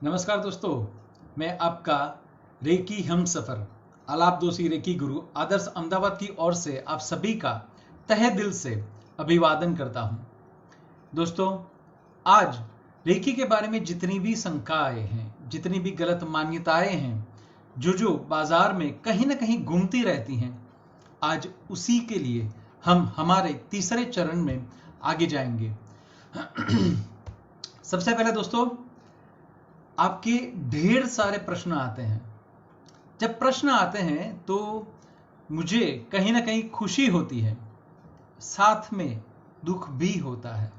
नमस्कार दोस्तों, मैं आपका रेकी हमसफर आलाप दोषी रेकी गुरु आदर्श अहमदाबाद की ओर से आप सभी का तहे दिल से अभिवादन करता हूं। दोस्तों, आज रेकी के बारे में जितनी भी शंकाएं हैं, जितनी भी गलत मान्यताएं हैं, जो बाजार में कहीं ना कहीं घूमती रहती हैं, आज उसी के लिए हम हमारे तीसरे चरण में आगे जाएंगे। सबसे पहले दोस्तों, आपके ढेर सारे प्रश्न आते हैं। जब प्रश्न आते हैं तो मुझे कहीं ना कहीं खुशी होती है, साथ में दुख भी होता है।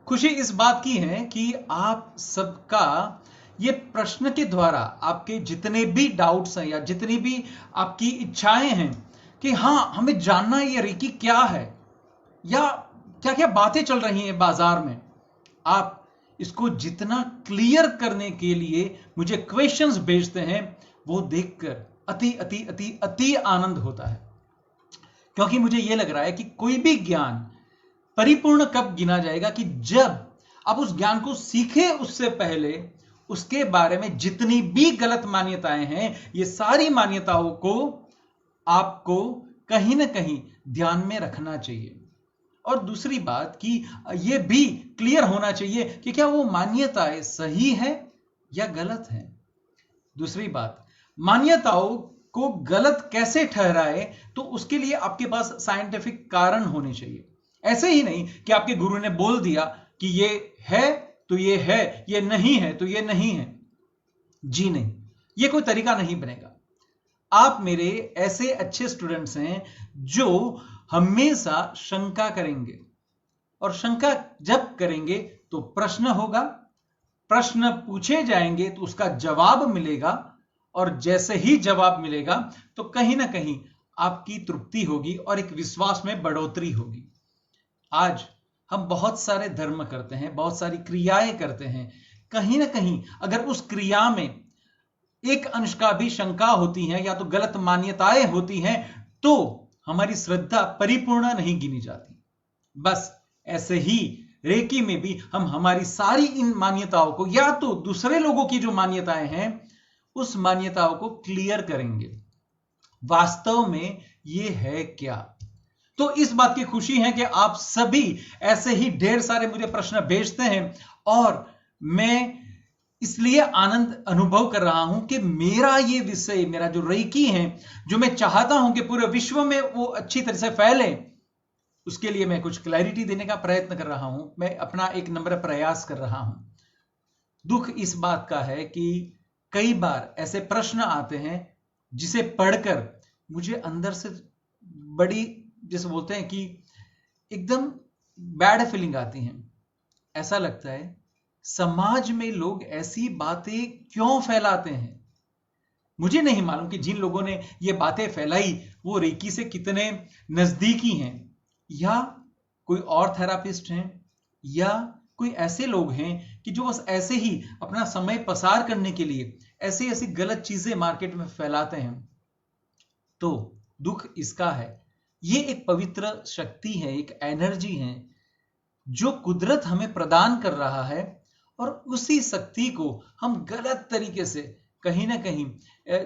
खुशी इस बात की है कि आप सबका ये प्रश्न के द्वारा आपके जितने भी डाउट्स हैं या जितनी भी आपकी इच्छाएं हैं कि हाँ, हमें जानना है ये रेकी क्या है या क्या क्या बातें चल रही हैं बाजार में, आप इसको जितना क्लियर करने के लिए मुझे क्वेश्चंस भेजते हैं, वो देखकर अति अति अति अति आनंद होता है। क्योंकि मुझे यह लग रहा है कि कोई भी ज्ञान परिपूर्ण कब गिना जाएगा कि जब आप उस ज्ञान को सीखे, उससे पहले उसके बारे में जितनी भी गलत मान्यताएं हैं, ये सारी मान्यताओं को आपको कहीं ना कहीं ध्यान में रखना चाहिए। और दूसरी बात कि यह भी क्लियर होना चाहिए कि क्या वो मान्यताएं सही है या गलत है। दूसरी बात, मान्यताओं को गलत कैसे ठहराए, तो उसके लिए आपके पास साइंटिफिक कारण होने चाहिए। ऐसे ही नहीं कि आपके गुरु ने बोल दिया कि ये है तो ये है, ये नहीं है तो ये नहीं है। जी नहीं, ये कोई तरीका नहीं बनेगा। आप मेरे ऐसे अच्छे स्टूडेंट्स हैं जो हमेशा शंका करेंगे, और शंका जब करेंगे तो प्रश्न होगा, प्रश्न पूछे जाएंगे तो उसका जवाब मिलेगा, और जैसे ही जवाब मिलेगा तो कहीं ना कहीं आपकी तृप्ति होगी और एक विश्वास में बढ़ोतरी होगी। आज हम बहुत सारे धर्म करते हैं, बहुत सारी क्रियाएं करते हैं, कहीं ना कहीं अगर उस क्रिया में एक अंश का भी शंका होती है या तो गलत मान्यताएं होती हैं, तो हमारी श्रद्धा परिपूर्ण नहीं गिनी जाती। बस ऐसे ही रेकी में भी हम हमारी सारी इन मान्यताओं को, या तो दूसरे लोगों की जो मान्यताएं हैं उस मान्यताओं को क्लियर करेंगे, वास्तव में ये है क्या। तो इस बात की खुशी है कि आप सभी ऐसे ही ढेर सारे मुझे प्रश्न भेजते हैं, और मैं इसलिए आनंद अनुभव कर रहा हूं कि मेरा ये विषय, मेरा जो रेकी है, जो मैं चाहता हूं कि पूरे विश्व में वो अच्छी तरह से फैले, उसके लिए मैं कुछ क्लैरिटी देने का प्रयत्न कर रहा हूं। मैं अपना एक नम्र प्रयास कर रहा हूं। दुख इस बात का है कि कई बार ऐसे प्रश्न आते हैं जिसे पढ़कर मुझे अंदर से बड़ी, जैसे बोलते हैं कि एकदम बैड फीलिंग आती है। ऐसा लगता है समाज में लोग ऐसी बातें क्यों फैलाते हैं। मुझे नहीं मालूम कि जिन लोगों ने ये बातें फैलाई वो रेकी से कितने नजदीकी हैं, या कोई और थेरापिस्ट हैं, या कोई ऐसे लोग हैं कि जो बस ऐसे ही अपना समय पसार करने के लिए ऐसी ऐसी गलत चीजें मार्केट में फैलाते हैं। तो दुख इसका है, ये एक पवित्र शक्ति है, एक एनर्जी है जो कुदरत हमें प्रदान कर रहा है, और उसी शक्ति को हम गलत तरीके से कहीं ना कहीं,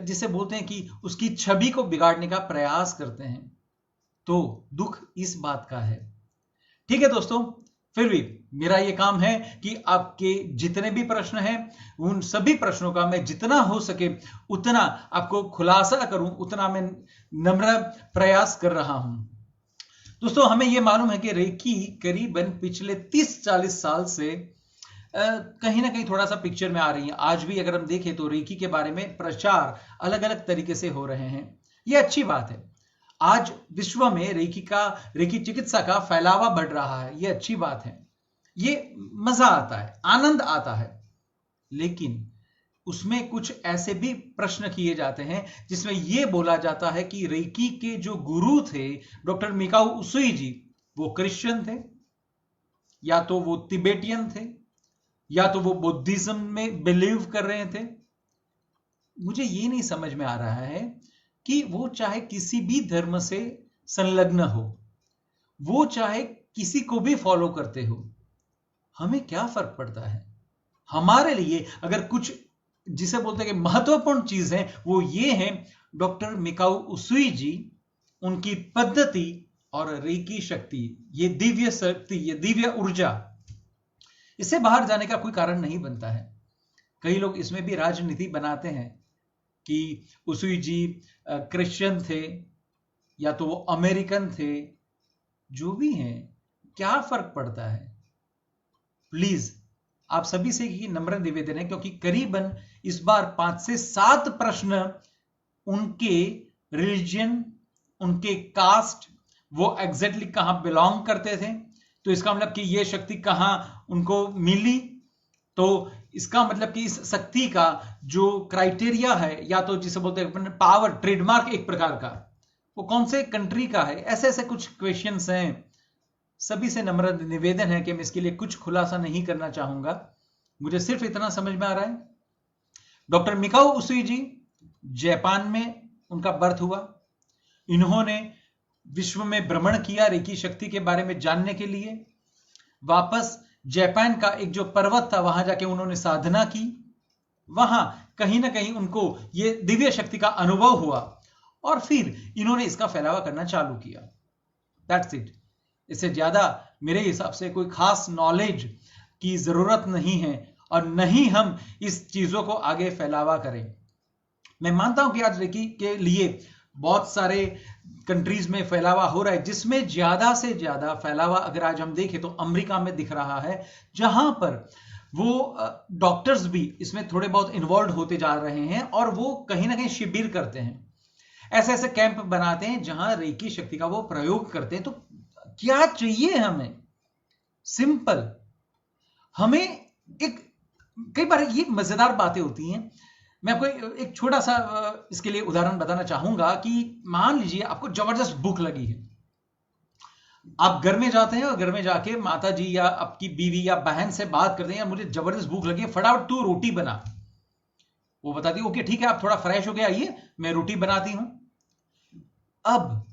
जिसे बोलते हैं कि उसकी छवि को बिगाड़ने का प्रयास करते हैं। तो दुख इस बात का है। ठीक है दोस्तों, फिर भी मेरा यह काम है कि आपके जितने भी प्रश्न हैं, उन सभी प्रश्नों का मैं जितना हो सके उतना आपको खुलासा करूं, उतना मैं नम्र प्रयास कर रहा हूं। दोस्तों, हमें यह मालूम है कि रेकी करीबन पिछले 30-40 साल से कहीं ना कहीं थोड़ा सा पिक्चर में आ रही है। आज भी अगर हम देखें तो रेकी के बारे में प्रचार अलग अलग तरीके से हो रहे हैं। यह अच्छी बात है। आज विश्व में रेकी चिकित्सा का फैलावा बढ़ रहा है, यह अच्छी बात है। ये मजा आता है, आनंद आता है। लेकिन उसमें कुछ ऐसे भी प्रश्न किए जाते हैं जिसमें यह बोला जाता है कि रेकी के जो गुरु थे डॉक्टर मिकाओ उसुई जी, वो क्रिश्चियन थे, या तो वो तिबेटियन थे, या तो वो बुद्धिज्म में बिलीव कर रहे थे। मुझे ये नहीं समझ में आ रहा है कि वो चाहे किसी भी धर्म से संलग्न हो, वो चाहे किसी को भी फॉलो करते हो, हमें क्या फर्क पड़ता है। हमारे लिए अगर कुछ जिसे बोलते हैं कि महत्वपूर्ण चीज है, वो ये है डॉक्टर मिकाओ उसुई जी, उनकी पद्धति और रेकी शक्ति, ये दिव्य शक्ति, ये दिव्य ऊर्जा, इससे बाहर जाने का कोई कारण नहीं बनता है। कई लोग इसमें भी राजनीति बनाते हैं कि उसूई जी क्रिश्चियन थे या तो वो अमेरिकन थे, जो भी हैं, क्या फर्क पड़ता है। प्लीज आप सभी से ही नम्र निवेदन है, क्योंकि करीबन इस बार 5 से 7 प्रश्न उनके रिलीजन, उनके कास्ट, वो एग्जैक्टली कहां बिलोंग करते थे, तो इसका मतलब कि ये शक्ति कहां उनको मिली, तो इसका मतलब कि इस शक्ति का जो क्राइटेरिया है, या तो जिसे बोलते हैं पावर ट्रेडमार्क एक प्रकार का, वो कौन से कंट्री का है, ऐसे ऐसे कुछ क्वेश्चंस हैं। सभी से नम्र निवेदन है कि मैं इसके लिए कुछ खुलासा नहीं करना चाहूंगा, मुझे सिर्फ इतना समझ में आ रहा है। डॉक्टर मिकाओ उसूई जी, जापान में उनका बर्थ हुआ। इन्होंने विश्व में भ्रमण किया रेकी शक्ति के बारे में जानने के लिए। वापस जापान का एक जो पर्वत था, वहां जाके उन्होंने साधना की। वहां कहीं ना कहीं उनको ये दिव्य शक्ति का अनुभव हुआ और फिर इन्होंने इसका फैलावा करना चालू किया। That's it. इससे ज्यादा मेरे हिसाब से कोई खास नॉलेज की जरूरत नहीं है और नहीं हम इस चीजों को आगे फैलावा करें। मैं मानता हूं कि आज रेकी के लिए बहुत सारे कंट्रीज में फैलावा हो रहा है, जिसमें ज्यादा से ज्यादा फैलावा अगर आज हम देखें तो अमेरिका में दिख रहा है, जहां पर वो डॉक्टर्स भी इसमें थोड़े बहुत इन्वॉल्व होते जा रहे हैं और वो कहीं ना कहीं शिविर करते हैं, ऐसे ऐसे कैंप बनाते हैं जहां रेकी शक्ति का वो प्रयोग करते हैं। तो क्या चाहिए हमें? सिंपल। हमें एक, कई बार ये मजेदार बातें होती हैं। मैं आपको एक छोटा सा इसके लिए उदाहरण बताना चाहूंगा कि मान लीजिए आपको जबरदस्त भूख लगी है, आप घर में जाते हैं और घर में जाके माता जी या आपकी बीवी या बहन से बात करते हैं, मुझे जबरदस्त भूख लगी है, फटाफट तू रोटी बना। वो बताती है ओके ठीक है, आप थोड़ा फ्रेश हो गया, आइए मैं रोटी बनाती हूं। अब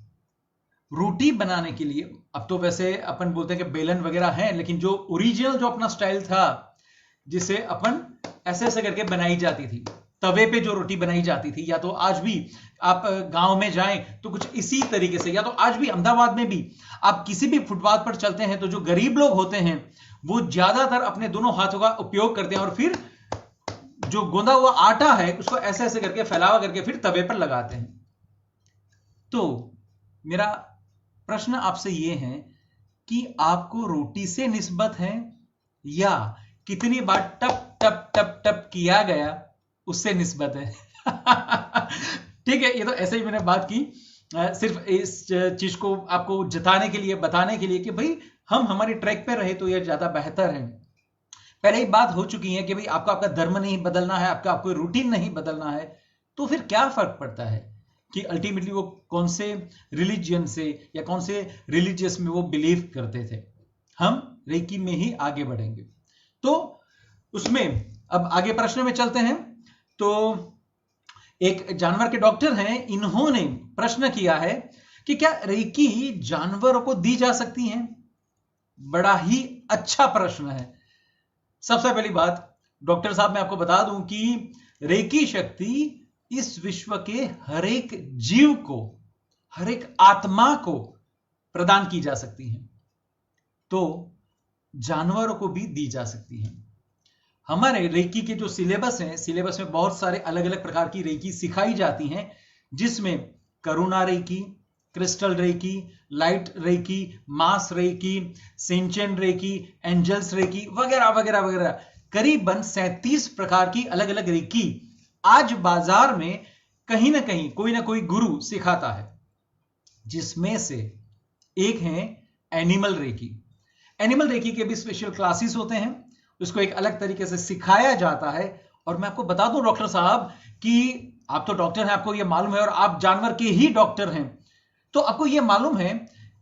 रोटी बनाने के लिए, अब तो वैसे अपन बोलते हैं कि बेलन वगैरह है, लेकिन जो ओरिजिनल जो अपना स्टाइल था, जिसे अपन ऐसे ऐसे करके बनाई जाती थी, तवे पे जो रोटी बनाई जाती थी, या तो आज भी आप गांव में जाएं तो कुछ इसी तरीके से, या तो आज भी अहमदाबाद में भी आप किसी भी फुटपाथ पर चलते हैं तो जो गरीब लोग होते हैं वो ज्यादातर अपने दोनों हाथों का उपयोग करते हैं और फिर जो गूंदा हुआ आटा है उसको ऐसे ऐसे करके फैलावा करके फिर तवे पर लगाते हैं। तो मेरा प्रश्न आपसे यह है कि आपको रोटी से निस्बत है या कितनी बार टप टप टप टप किया गया उससे निस्बत है? ठीक है, ये तो ऐसे ही मैंने बात की, सिर्फ इस चीज को आपको जताने के लिए, बताने के लिए कि भाई हम हमारी ट्रैक पे रहे तो ये ज्यादा बेहतर है। पहले ही बात हो चुकी है कि भाई आपका आपका धर्म नहीं बदलना है, आपका आपको रूटीन नहीं बदलना है, तो फिर क्या फर्क पड़ता है कि अल्टीमेटली वो कौन से रिलीजियन से या कौन से रिलीजियस में वो बिलीव करते थे। हम रेकी में ही आगे बढ़ेंगे। तो उसमें अब आगे प्रश्न में चलते हैं। तो एक जानवर के डॉक्टर हैं, इन्होंने प्रश्न किया है कि क्या रेकी जानवरों को दी जा सकती है? बड़ा ही अच्छा प्रश्न है। सबसे पहली बात डॉक्टर साहब मैं आपको बता दूं कि रेकी शक्ति इस विश्व के हर एक जीव को, हर एक आत्मा को प्रदान की जा सकती है, तो जानवरों को भी दी जा सकती है। हमारे रेकी के जो सिलेबस हैं, सिलेबस में बहुत सारे अलग अलग प्रकार की रेकी सिखाई जाती हैं, जिसमें Karuna reiki, crystal reiki, light reiki, mass reiki, Seichem reiki, angels reiki वगैरह वगैरह वगैरह, करीबन 37 प्रकार की अलग अलग रेकी आज बाजार में कहीं ना कोई गुरु सिखाता है, जिसमें से एक है एनिमल रेकी। एनिमल रेकी के भी स्पेशल क्लासेस होते हैं, उसको एक अलग तरीके से सिखाया जाता है। और मैं आपको बता दूं डॉक्टर साहब कि आप तो डॉक्टर हैं, आपको यह मालूम है, और आप जानवर के ही डॉक्टर हैं, तो आपको यह मालूम है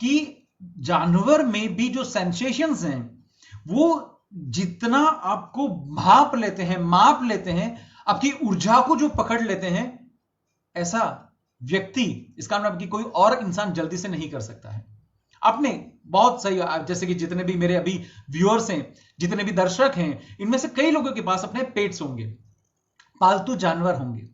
कि जानवर में भी जो सेंसेशंस हैं वो जितना आपको भाप लेते हैं, माप लेते हैं, आपकी ऊर्जा को जो पकड़ लेते हैं, ऐसा व्यक्ति, इसका मतलब कि कोई और इंसान जल्दी से नहीं कर सकता है। आपने बहुत सही, जैसे कि जितने भी मेरे अभी व्यूअर्स हैं, जितने भी दर्शक हैं, इनमें से कई लोगों के पास अपने पेट्स होंगे, पालतू जानवर होंगे।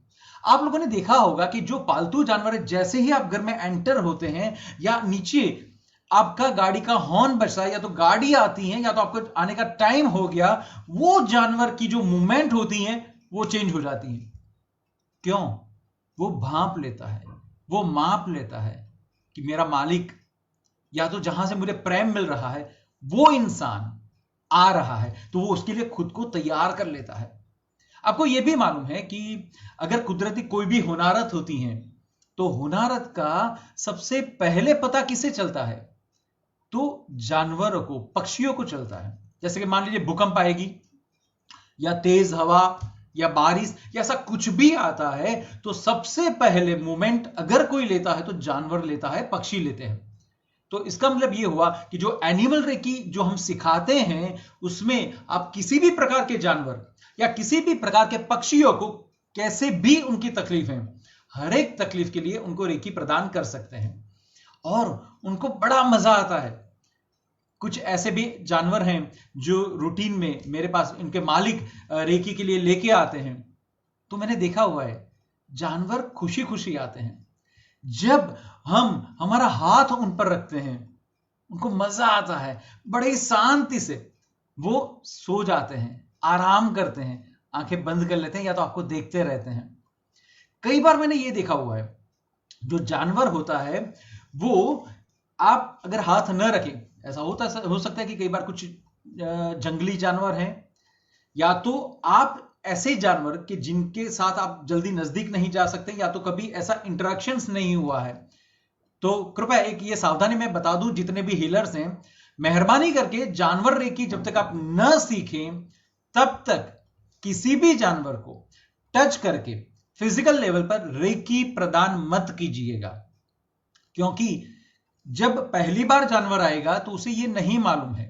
आप लोगों ने देखा होगा कि जो पालतू जानवर है, जैसे ही आप घर में एंटर होते हैं या नीचे आपका गाड़ी का हॉर्न बजता है, या तो गाड़ी आती है या तो आपको आने का टाइम हो गया, वो जानवर की जो मूवमेंट होती है वो चेंज हो जाती है। क्यों? वो भांप लेता है, वो माप लेता है कि मेरा मालिक या तो जहां से मुझे प्रेम मिल रहा है वो इंसान आ रहा है, तो वो उसके लिए खुद को तैयार कर लेता है। आपको यह भी मालूम है कि अगर कुदरती कोई भी होनारत होती है तो होनारत का सबसे पहले पता किसे चलता है? तो जानवरों को, पक्षियों को चलता है। जैसे कि मान लीजिए भूकंप आएगी या तेज हवा या बारिश या ऐसा कुछ भी आता है, तो सबसे पहले मोमेंट अगर कोई लेता है तो जानवर लेता है, पक्षी लेते हैं। तो इसका मतलब यह हुआ कि जो एनिमल रेकी जो हम सिखाते हैं उसमें आप किसी भी प्रकार के जानवर या किसी भी प्रकार के पक्षियों को, कैसे भी उनकी तकलीफ है, हर एक तकलीफ के लिए उनको रेकी प्रदान कर सकते हैं और उनको बड़ा मजा आता है। कुछ ऐसे भी जानवर हैं जो रूटीन में मेरे पास इनके मालिक रेकी के लिए लेके आते हैं, तो मैंने देखा हुआ है जानवर खुशी खुशी आते हैं। जब हम हमारा हाथ उन पर रखते हैं उनको मजा आता है, बड़े शांति से वो सो जाते हैं, आराम करते हैं, आंखें बंद कर लेते हैं या तो आपको देखते रहते हैं। कई बार मैंने ये देखा हुआ है जो जानवर होता है वो आप अगर हाथ न रखें, ऐसा हो सकता है कि कई बार कुछ जंगली जानवर हैं या तो आप ऐसे जानवर कि जिनके साथ आप जल्दी नजदीक नहीं जा सकते या तो कभी ऐसा इंटरेक्शंस नहीं हुआ है, तो कृपया एक ये सावधानी मैं बता दूं जितने भी हीलर्स हैं, मेहरबानी करके जानवर रेकी जब तक आप न सीखें तब तक किसी भी जानवर को टच करके फिजिकल लेवल पर रेकी प्रदान मत कीजिएगा। क्योंकि जब पहली बार जानवर आएगा तो उसे यह नहीं मालूम है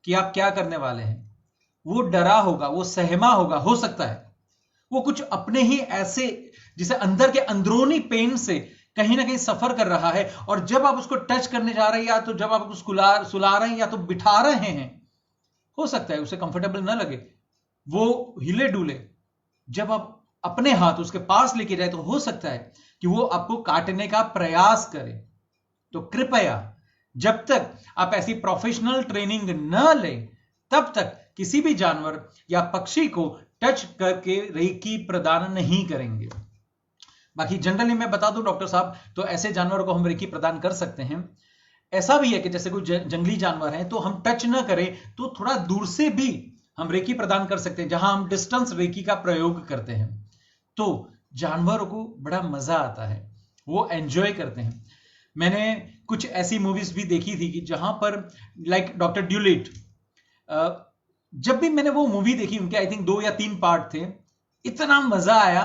कि आप क्या करने वाले हैं, वो डरा होगा, वो सहमा होगा, हो सकता है वो कुछ अपने ही ऐसे जिसे अंदर के अंदरूनी पेन से कहीं ना कहीं सफर कर रहा है, और जब आप उसको टच करने जा रहे हैं या तो जब आप उसको सुला रहे हैं या तो बिठा रहे हैं, हो सकता है उसे कंफर्टेबल ना लगे, वो हिले डुले। जब आप अपने हाथ उसके पास लेके जाए तो हो सकता है कि वो आपको काटने का प्रयास करे। तो कृपया जब तक आप ऐसी प्रोफेशनल ट्रेनिंग न लें तब तक किसी भी जानवर या पक्षी को टच करके रेकी प्रदान नहीं करेंगे। बाकी जनरली मैं बता दूं डॉक्टर साहब, तो ऐसे जानवरों को हम रेकी प्रदान कर सकते हैं। ऐसा भी है कि जैसे कोई जंगली जानवर है तो हम टच ना करें तो थोड़ा दूर से भी हम रेकी प्रदान कर सकते हैं, जहां हम डिस्टेंस रेकी का प्रयोग करते हैं। तो जानवरों को बड़ा मजा आता है, वो एंजॉय करते हैं। मैंने कुछ ऐसी मूवीज भी देखी थी कि जहां पर लाइक डॉक्टर ड्यूलिट, जब भी मैंने वो मूवी देखी, उनके आई थिंक 2 या 3 पार्ट थे, इतना मजा आया,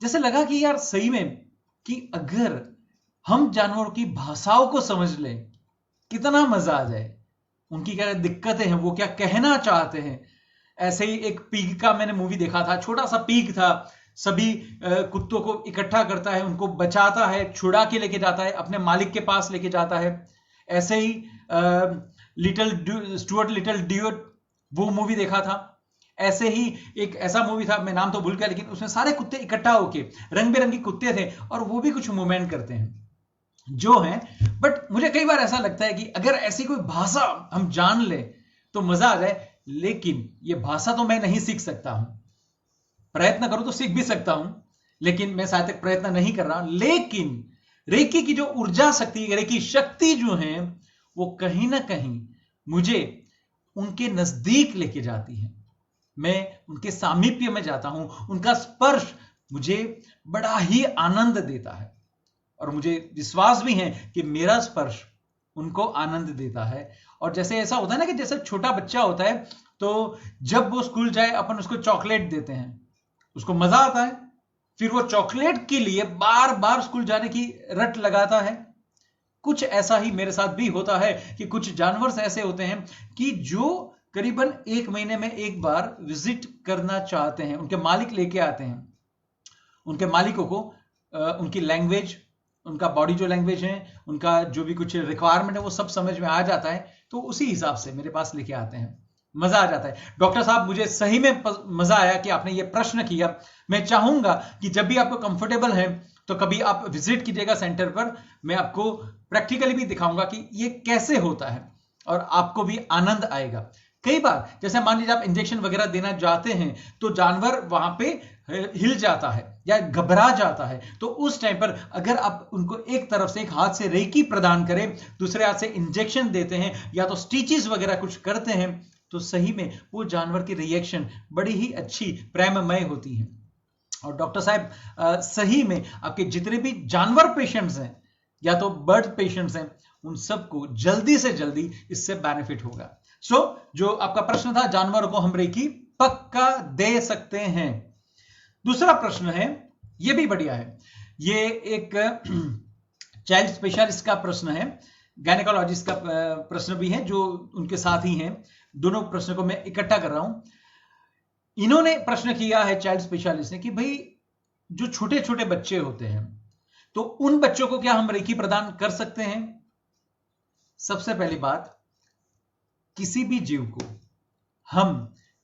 जैसे लगा कि यार सही में कि अगर हम जानवरों की भाषाओं को समझ लें कितना मजा आ जाए, उनकी क्या दिक्कतें हैं, वो क्या कहना चाहते हैं। ऐसे ही एक पीग का मैंने मूवी देखा था, छोटा सा पीग था, सभी कुत्तों को इकट्ठा करता है, उनको बचाता है, छुड़ा के लेके जाता है, अपने मालिक के पास लेके जाता है। ऐसे ही स्टुअर्ट लिटिल ड्यूट, वो मूवी देखा था। ऐसे ही एक ऐसा मूवी था, मैं नाम तो भूल गया, लेकिन उसमें सारे कुत्ते इकट्ठा होके, रंग बिरंगी कुत्ते थे और वो भी कुछ मूवमेंट करते हैं जो है। बट मुझे कई बार ऐसा लगता है कि अगर ऐसी कोई भाषा हम जान ले तो मजा आ जाए, लेकिन ये भाषा तो मैं नहीं सीख सकता हूं। प्रयत्न करूं तो सीख भी सकता हूं, लेकिन मैं शायद तक प्रयत्न नहीं कर रहा। लेकिन रेकी की जो ऊर्जा शक्ति, रेकी शक्ति जो है, वो कहीं ना कहीं मुझे उनके नजदीक लेके जाती है। मैं उनके सामीप्य में जाता हूं, उनका स्पर्श मुझे बड़ा ही आनंद देता है और मुझे विश्वास भी है कि मेरा स्पर्श उनको आनंद देता है। और जैसे ऐसा होता है ना कि जैसे छोटा बच्चा होता है तो जब वो स्कूल जाए अपन उसको चॉकलेट देते हैं, उसको मजा आता है, फिर वो चॉकलेट के लिए बार बार स्कूल जाने की रट लगाता है। कुछ ऐसा ही मेरे साथ भी होता है कि कुछ जानवर ऐसे होते हैं कि जो करीबन 1 महीने में एक बार विजिट करना चाहते हैं, उनके मालिक लेके आते हैं, उनके मालिकों को उनकी लैंग्वेज, उनका बॉडी जो लैंग्वेज है, उनका जो भी कुछ रिक्वायरमेंट है वो सब समझ में आ जाता है, तो उसी हिसाब से मेरे पास लेके आते हैं, मजा आ जाता है। डॉक्टर साहब मुझे सही में मजा आया कि आपने ये प्रश्न किया। मैं चाहूंगा कि जब भी आपको कंफर्टेबल है तो कभी आप विजिट कीजिएगा सेंटर पर, मैं आपको प्रैक्टिकली भी दिखाऊंगा कि ये कैसे होता है और आपको भी आनंद आएगा। कई बार जैसे मान लीजिए आप इंजेक्शन वगैरह देना चाहते हैं तो जानवर वहां पे हिल जाता है या घबरा जाता है, तो उस टाइम पर अगर आप उनको एक तरफ से, एक हाथ से रेकी प्रदान करें, दूसरे हाथ से इंजेक्शन देते हैं या तो स्टिचेस वगैरह कुछ करते हैं, तो सही में वो जानवर की रिएक्शन बड़ी ही अच्छी प्रेममय होती है। और डॉक्टर साहब सही में आपके जितने भी जानवर पेशेंट्स हैं या तो बर्ड पेशेंट्स हैं, उन सबको जल्दी से जल्दी इससे बेनिफिट होगा। सो जो आपका प्रश्न था, जानवरों को हम रेकी पक्का दे सकते हैं। दूसरा प्रश्न है, ये भी बढ़िया है, ये एक चाइल्ड स्पेशलिस्ट का प्रश्न है, गायनेकोलॉजिस्ट का प्रश्न भी है जो उनके साथ ही हैं, दोनों प्रश्नों को मैं इकट्ठा कर रहा हूं। इन्होंने प्रश्न किया है चाइल्ड स्पेशलिस्ट ने कि भाई जो छोटे छोटे बच्चे होते हैं तो उन बच्चों को क्या हम रेकी प्रदान कर सकते हैं? सबसे पहली बात, किसी भी जीव को हम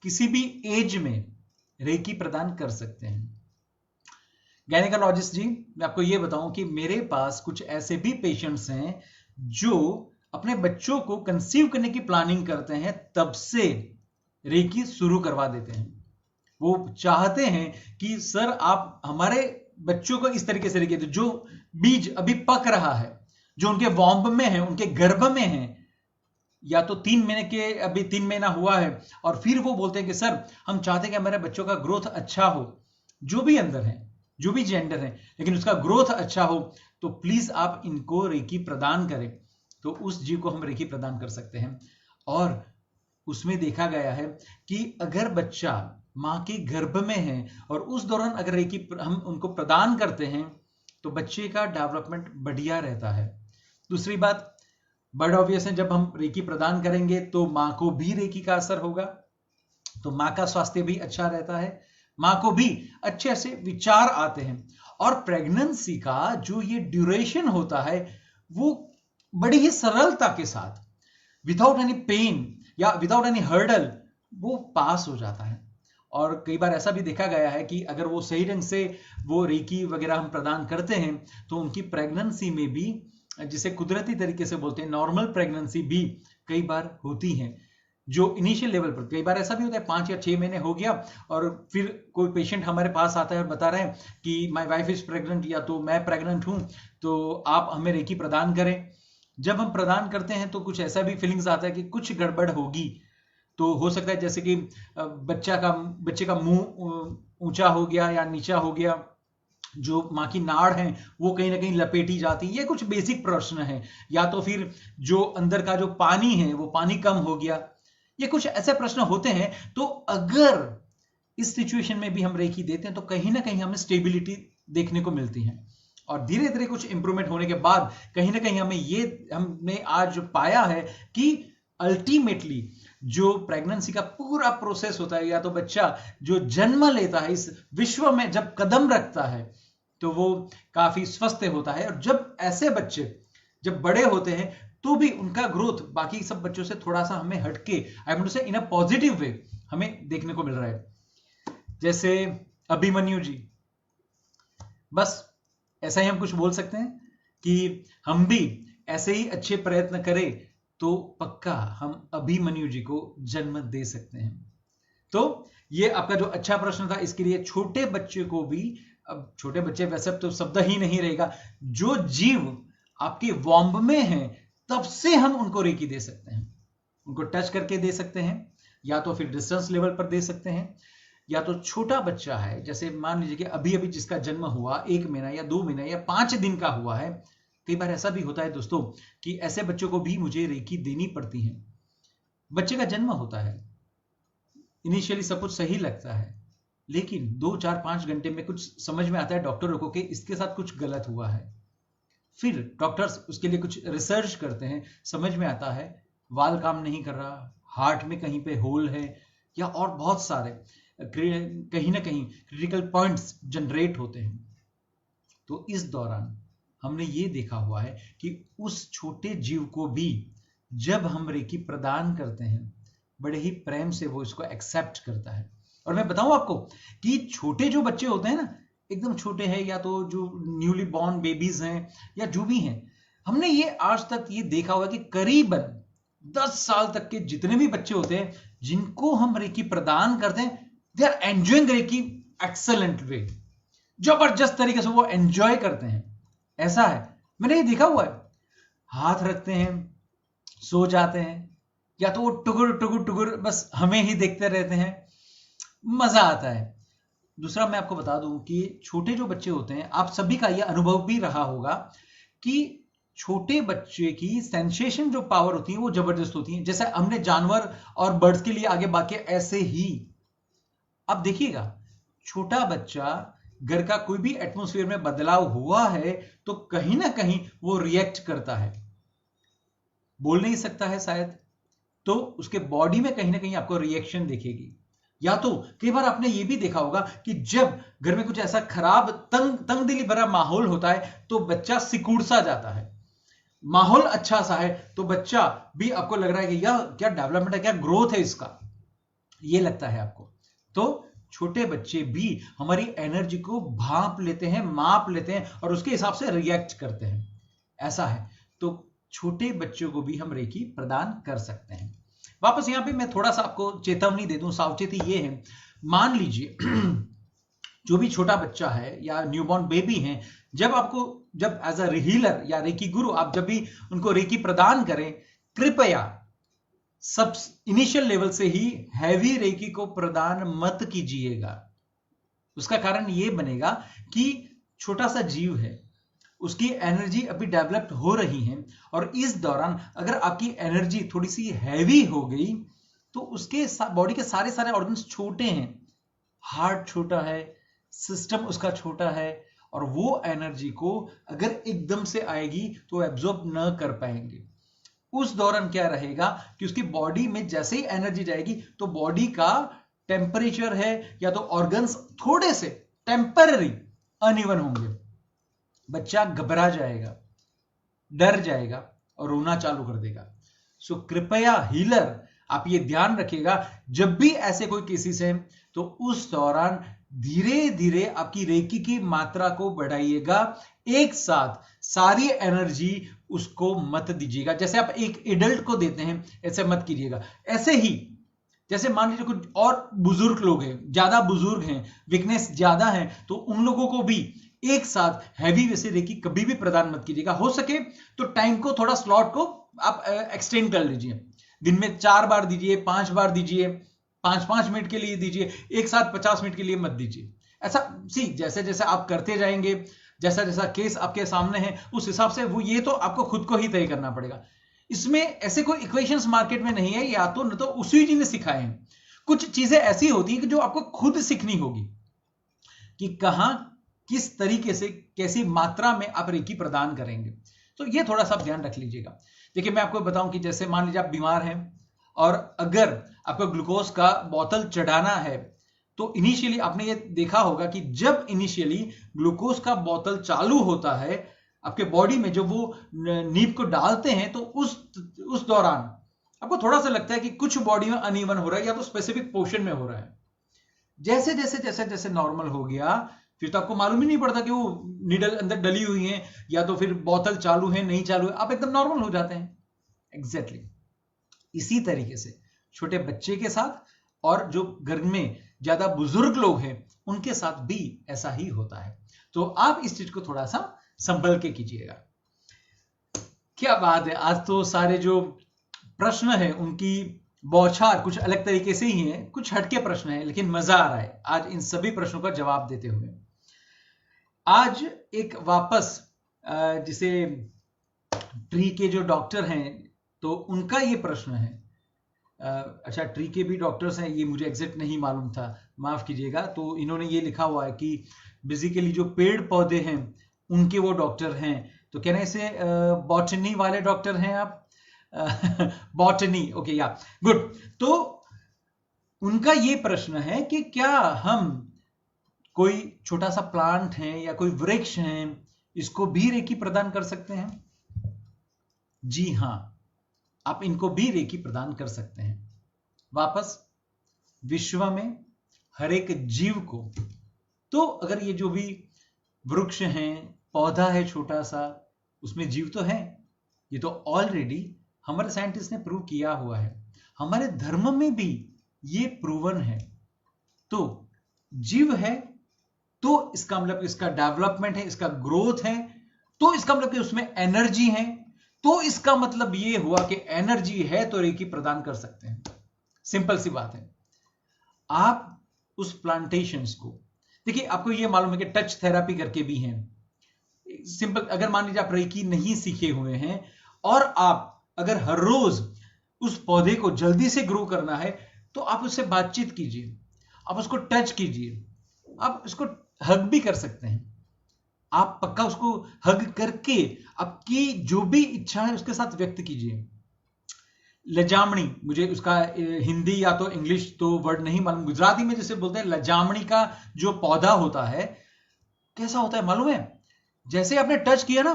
किसी भी एज में रेकी प्रदान कर सकते हैं। गायनेकोलॉजिस्ट जी, मैं आपको यह बताऊं कि मेरे पास कुछ ऐसे भी पेशेंट्स हैं जो अपने बच्चों को कंसीव करने की प्लानिंग करते हैं, तब से रेकी शुरू करवा देते हैं। वो चाहते हैं कि सर आप हमारे बच्चों को इस तरीके से रेकी दो, जो बीज अभी पक रहा है, जो उनके वॉम्ब में है, उनके गर्भ में है, या तो 3 महीने के, अभी 3 महीना हुआ है, और फिर वो बोलते हैं कि सर हम चाहते हैं कि हमारे बच्चों का ग्रोथ अच्छा हो, जो भी अंदर है, जो भी जेंडर है, लेकिन उसका ग्रोथ अच्छा हो, तो प्लीज आप इनको रेकी प्रदान करें। तो उस जीव को हम रेकी प्रदान कर सकते हैं। और उसमें देखा गया है कि अगर बच्चा मां के गर्भ में है और उस दौरान अगर रेकी हम उनको प्रदान करते हैं तो बच्चे का डेवलपमेंट बढ़िया रहता है। दूसरी बात, बड़ ऑब्वियस है, जब हम रेकी प्रदान करेंगे तो मां को भी रेकी का असर होगा, तो मां का स्वास्थ्य भी अच्छा रहता है, मां को भी अच्छे से विचार आते हैं। और प्रेगनेंसी का जो ये ड्यूरेशन होता है वो बड़ी ही सरलता के साथ, विदाउट एनी पेन या विदाउट एनी हर्डल, वो पास हो जाता है। और कई बार ऐसा भी देखा गया है कि अगर वो सही ढंग से वो रेकी वगैरह हम प्रदान करते हैं तो उनकी प्रेगनेंसी में भी, जिसे कुदरती तरीके से बोलते हैं नॉर्मल प्रेगनेंसी, भी कई बार होती हैं। जो इनिशियल लेवल पर कई बार ऐसा भी होता है 5 या 6 महीने हो गया और फिर कोई पेशेंट हमारे पास आता है और बता रहे हैं कि माय वाइफ इज प्रेग्नेंट या तो मैं प्रेग्नेंट हूं, तो आप हमें रेकी प्रदान करें। जब हम प्रदान करते हैं तो कुछ ऐसा भी फीलिंग्स आता है कि कुछ गड़बड़ होगी, तो हो सकता है जैसे कि बच्चे का मुंह ऊंचा हो गया या नीचा हो गया, जो मां की नाड़ है वो कहीं ना कहीं लपेटी जाती है, ये कुछ बेसिक प्रश्न है। या तो फिर जो अंदर का जो पानी है वो पानी कम हो गया, ये कुछ ऐसे प्रश्न होते हैं। तो अगर इस सिचुएशन में भी हम रेकी देते हैं तो कहीं ना कहीं हमें स्टेबिलिटी देखने को मिलती है। और धीरे धीरे कुछ इंप्रूवमेंट होने के बाद कहीं ना कहीं हमने आज पाया है कि अल्टीमेटली जो प्रेगनेंसी का पूरा प्रोसेस होता है, या तो बच्चा जो जन्म लेता है इस विश्व में जब कदम रखता है तो वो काफी स्वस्थ होता है। और जब ऐसे बच्चे जब बड़े होते हैं तो भी उनका ग्रोथ बाकी सब बच्चों से थोड़ा सा हमें हटके, आई वांट टू से इन अ पॉजिटिव वे, हमें देखने को मिल रहा है। जैसे अभिमन्यु जी, बस ऐसा ही हम कुछ बोल सकते हैं कि हम भी ऐसे ही अच्छे प्रयत्न करें तो पक्का हम अभिमन्यु जी को जन्म दे सकते हैं। तो ये आपका जो अच्छा प्रश्न था, इसके लिए छोटे बच्चे को भी, अब छोटे बच्चे वैसे तो शब्द ही नहीं रहेगा, जो जीव आपके वॉम्ब में है तब से हम उनको रेकी दे सकते हैं। उनको टच करके दे सकते हैं, या तो फिर डिस्टेंस लेवल पर दे सकते हैं, या तो छोटा बच्चा है, जैसे मान लीजिए कि अभी अभी जिसका जन्म हुआ 1 महीना या 2 महीना या 5 दिन का हुआ है। कई बार ऐसा भी होता है दोस्तों कि ऐसे बच्चों को भी मुझे रेकी देनी पड़ती है। बच्चे का जन्म होता है, इनिशियली सब कुछ सही लगता है, लेकिन 2, 4, 5 घंटे में कुछ समझ में आता है डॉक्टरों को कि इसके साथ कुछ गलत हुआ है। फिर डॉक्टर्स उसके लिए कुछ रिसर्च करते हैं, समझ में आता है वाल काम नहीं कर रहा, हार्ट में कहीं पे होल है, या और बहुत सारे कहीं ना कहीं क्रिटिकल पॉइंट्स जनरेट होते हैं। तो इस दौरान हमने ये देखा हुआ है कि उस छोटे जीव को भी जब हम रेकी प्रदान करते हैं, बड़े ही प्रेम से वो इसको एक्सेप्ट करता है। और मैं बताऊं आपको कि छोटे जो बच्चे होते हैं ना, एकदम छोटे हैं, या तो जो न्यूली बॉर्न बेबीज हैं या जो भी हैं, हमने ये आज तक ये देखा हुआ कि करीबन 10 साल तक के जितने भी बच्चे होते हैं जिनको हम रेकी प्रदान करते हैं, they are enjoying reiki excellent way, जबरदस्त तरीके से वो एंजॉय करते हैं। ऐसा है, मैंने ये देखा हुआ है। हाथ रखते हैं, सो जाते हैं, या तो वो टुगुर टुगुर टुगुर बस हमें ही देखते रहते हैं, मजा आता है। दूसरा मैं आपको बता दूं कि छोटे जो बच्चे होते हैं, आप सभी का यह अनुभव भी रहा होगा कि छोटे बच्चे की सेंसेशन जो पावर होती है वो जबरदस्त होती है। जैसे हमने जानवर और बर्ड्स के लिए आगे बाकी, ऐसे ही अब देखिएगा, छोटा बच्चा घर का कोई भी एटमॉस्फेयर में बदलाव हुआ है तो कहीं ना कहीं वो रिएक्ट करता है। बोल नहीं सकता है शायद, तो उसके बॉडी में कहीं ना कहीं आपको रिएक्शन दिखेगी। या तो कई बार आपने ये भी देखा होगा कि जब घर में कुछ ऐसा खराब तंगदिली भरा माहौल होता है तो बच्चा सिकुड़ सा जाता है। माहौल अच्छा सा है तो बच्चा भी आपको लग रहा है कि यह क्या डेवलपमेंट है, क्या ग्रोथ है इसका, ये लगता है आपको। तो छोटे बच्चे भी हमारी एनर्जी को भांप लेते हैं, माप लेते हैं और उसके हिसाब से रिएक्ट करते हैं। ऐसा है, तो छोटे बच्चों को भी हम रेकी प्रदान कर सकते हैं। वापस यहां पे मैं थोड़ा सा आपको चेतावनी दे दूं, सावचेती ये है, मान लीजिए जो भी छोटा बच्चा है या न्यूबॉर्न बेबी है, जब एज अ हीलर या रेकी गुरु आप जब भी उनको रेकी प्रदान करें, कृपया सब इनिशियल लेवल से ही हैवी रेकी को प्रदान मत कीजिएगा। उसका कारण यह बनेगा कि छोटा सा जीव है, उसकी एनर्जी अभी डेवलप्ड हो रही है, और इस दौरान अगर आपकी एनर्जी थोड़ी सी हैवी हो गई तो उसके बॉडी के सारे सारे ऑर्गन्स छोटे हैं, हार्ट छोटा है, सिस्टम उसका छोटा है, और वो एनर्जी को अगर एकदम से आएगी तो एब्जॉर्ब न कर पाएंगे। उस दौरान क्या रहेगा कि उसकी बॉडी में जैसे ही एनर्जी जाएगी तो बॉडी का टेम्परेचर है या तो ऑर्गन्स थोड़े से टेम्पररी अनइवन होंगे, बच्चा घबरा जाएगा, डर जाएगा और रोना चालू कर देगा। सो कृपया हीलर आप ये ध्यान रखिएगा, जब भी ऐसे कोई केसेस हैं तो उस दौरान धीरे धीरे आपकी रेकी की मात्रा को बढ़ाइएगा, एक साथ सारी एनर्जी उसको मत दीजिएगा। जैसे आप एक एडल्ट को देते हैं ऐसे मत कीजिएगा। ऐसे ही जैसे मान लीजिए कुछ और बुजुर्ग लोग हैं, ज्यादा बुजुर्ग हैं, वीकनेस ज्यादा है, तो उन लोगों को भी एक साथ हैवी वैसे रेकी कभी भी प्रदान मत कीजिएगा। हो सके तो टाइम को थोड़ा, स्लॉट को आप एक्सटेंड कर लीजिए, दिन में 4 बार दीजिए, 5 बार दीजिए, 5-5 मिनट के लिए दीजिए, एक साथ 50 मिनट के लिए मत दीजिए। ऐसा जैसे जैसे आप करते जाएंगे, जैसा जैसा केस आपके सामने है उस हिसाब से वो, ये तो आपको खुद को ही तय करना पड़ेगा। इसमें ऐसे कोई इक्वेशंस मार्केट में नहीं है, या तो न तो उसी जी ने सिखाए हैं, कुछ चीजें ऐसी होती हैं कि जो आपको खुद सीखनी होगी कि कहां किस तरीके से कैसी मात्रा में आप रेकी प्रदान करेंगे। तो ये थोड़ा सा ध्यान रख लीजिएगा। देखिए मैं आपको बताऊं कि जैसे मान लीजिए आप बीमार हैं और अगर आपको ग्लूकोज का बोतल चढ़ाना है, तो इनिशियली आपने ये देखा होगा कि जब इनिशियली ग्लूकोज का बोतल चालू होता है आपके बॉडी में, जब वो नीब को डालते हैं, तो उस दौरान आपको थोड़ा सा लगता है कि कुछ बॉडी में अनइवन हो रहा है या तो स्पेसिफिक पोर्शन में हो रहा है। जैसे जैसे जैसे जैसे नॉर्मल हो गया, फिर तो आपको मालूम ही नहीं पड़ता कि वो नीडल अंदर डली हुई है या तो फिर बोतल चालू है नहीं चालू है, आप एकदम नॉर्मल हो जाते हैं। एग्जैक्टली इसी तरीके से छोटे बच्चे के साथ और जो घर में ज्यादा बुजुर्ग लोग हैं उनके साथ भी ऐसा ही होता है। तो आप इस चीज को थोड़ा सा संभल के कीजिएगा। क्या बात है, आज तो सारे जो प्रश्न है उनकी बौछार कुछ अलग तरीके से ही है, कुछ हटके प्रश्न है, लेकिन मजा आ रहा है आज इन सभी प्रश्नों का जवाब देते हुए। आज एक वापस जिसे ट्री के जो डॉक्टर हैं तो उनका ये प्रश्न है। अच्छा, ट्री के भी डॉक्टर्स हैं, ये मुझे एग्जैक्ट नहीं मालूम था, माफ कीजिएगा। तो इन्होंने ये लिखा हुआ है कि बेसिकली जो पेड़ पौधे हैं उनके वो डॉक्टर हैं, तो कहने से बॉटनी वाले डॉक्टर हैं आप? बॉटनी, ओके, या गुड। तो उनका ये प्रश्न है कि क्या हम कोई छोटा सा प्लांट है या कोई वृक्ष है इसको भी रेकी प्रदान कर सकते हैं? जी हां, आप इनको भी रेकी प्रदान कर सकते हैं। वापस विश्व में हर एक जीव को, तो अगर ये जो भी वृक्ष हैं, पौधा है छोटा सा, उसमें जीव तो है, ये तो ऑलरेडी हमारे साइंटिस्ट ने प्रूव किया हुआ है। हमारे धर्म में भी ये प्रूवन है। तो जीव है तो इसका मतलब इसका डेवलपमेंट है, इसका ग्रोथ है, तो इसका मतलब कि उसमें एनर्जी है, तो इसका मतलब ये हुआ कि एनर्जी है तो रेकी प्रदान कर सकते हैं। सिंपल सी बात है। आप उस प्लांटेशंस को देखिए, आपको ये मालूम है कि टच थेरापी करके भी हैं। सिंपल, अगर मान लीजिए आप रेकी नहीं सीखे हुए हैं और आप अगर हर रोज उस पौधे को जल्दी से ग्रो करना है, तो आप उससे बातचीत कीजिए, आप उसको टच कीजिए, आप उसको हग भी कर सकते हैं। आप पक्का उसको हग करके आपकी जो भी इच्छा है उसके साथ व्यक्त कीजिए। लजामणी, मुझे उसका हिंदी या तो इंग्लिश तो वर्ड नहीं मालूम, गुजराती में जैसे बोलते हैं, लजामणी का जो पौधा होता है कैसा होता है मालूम है? जैसे आपने टच किया ना,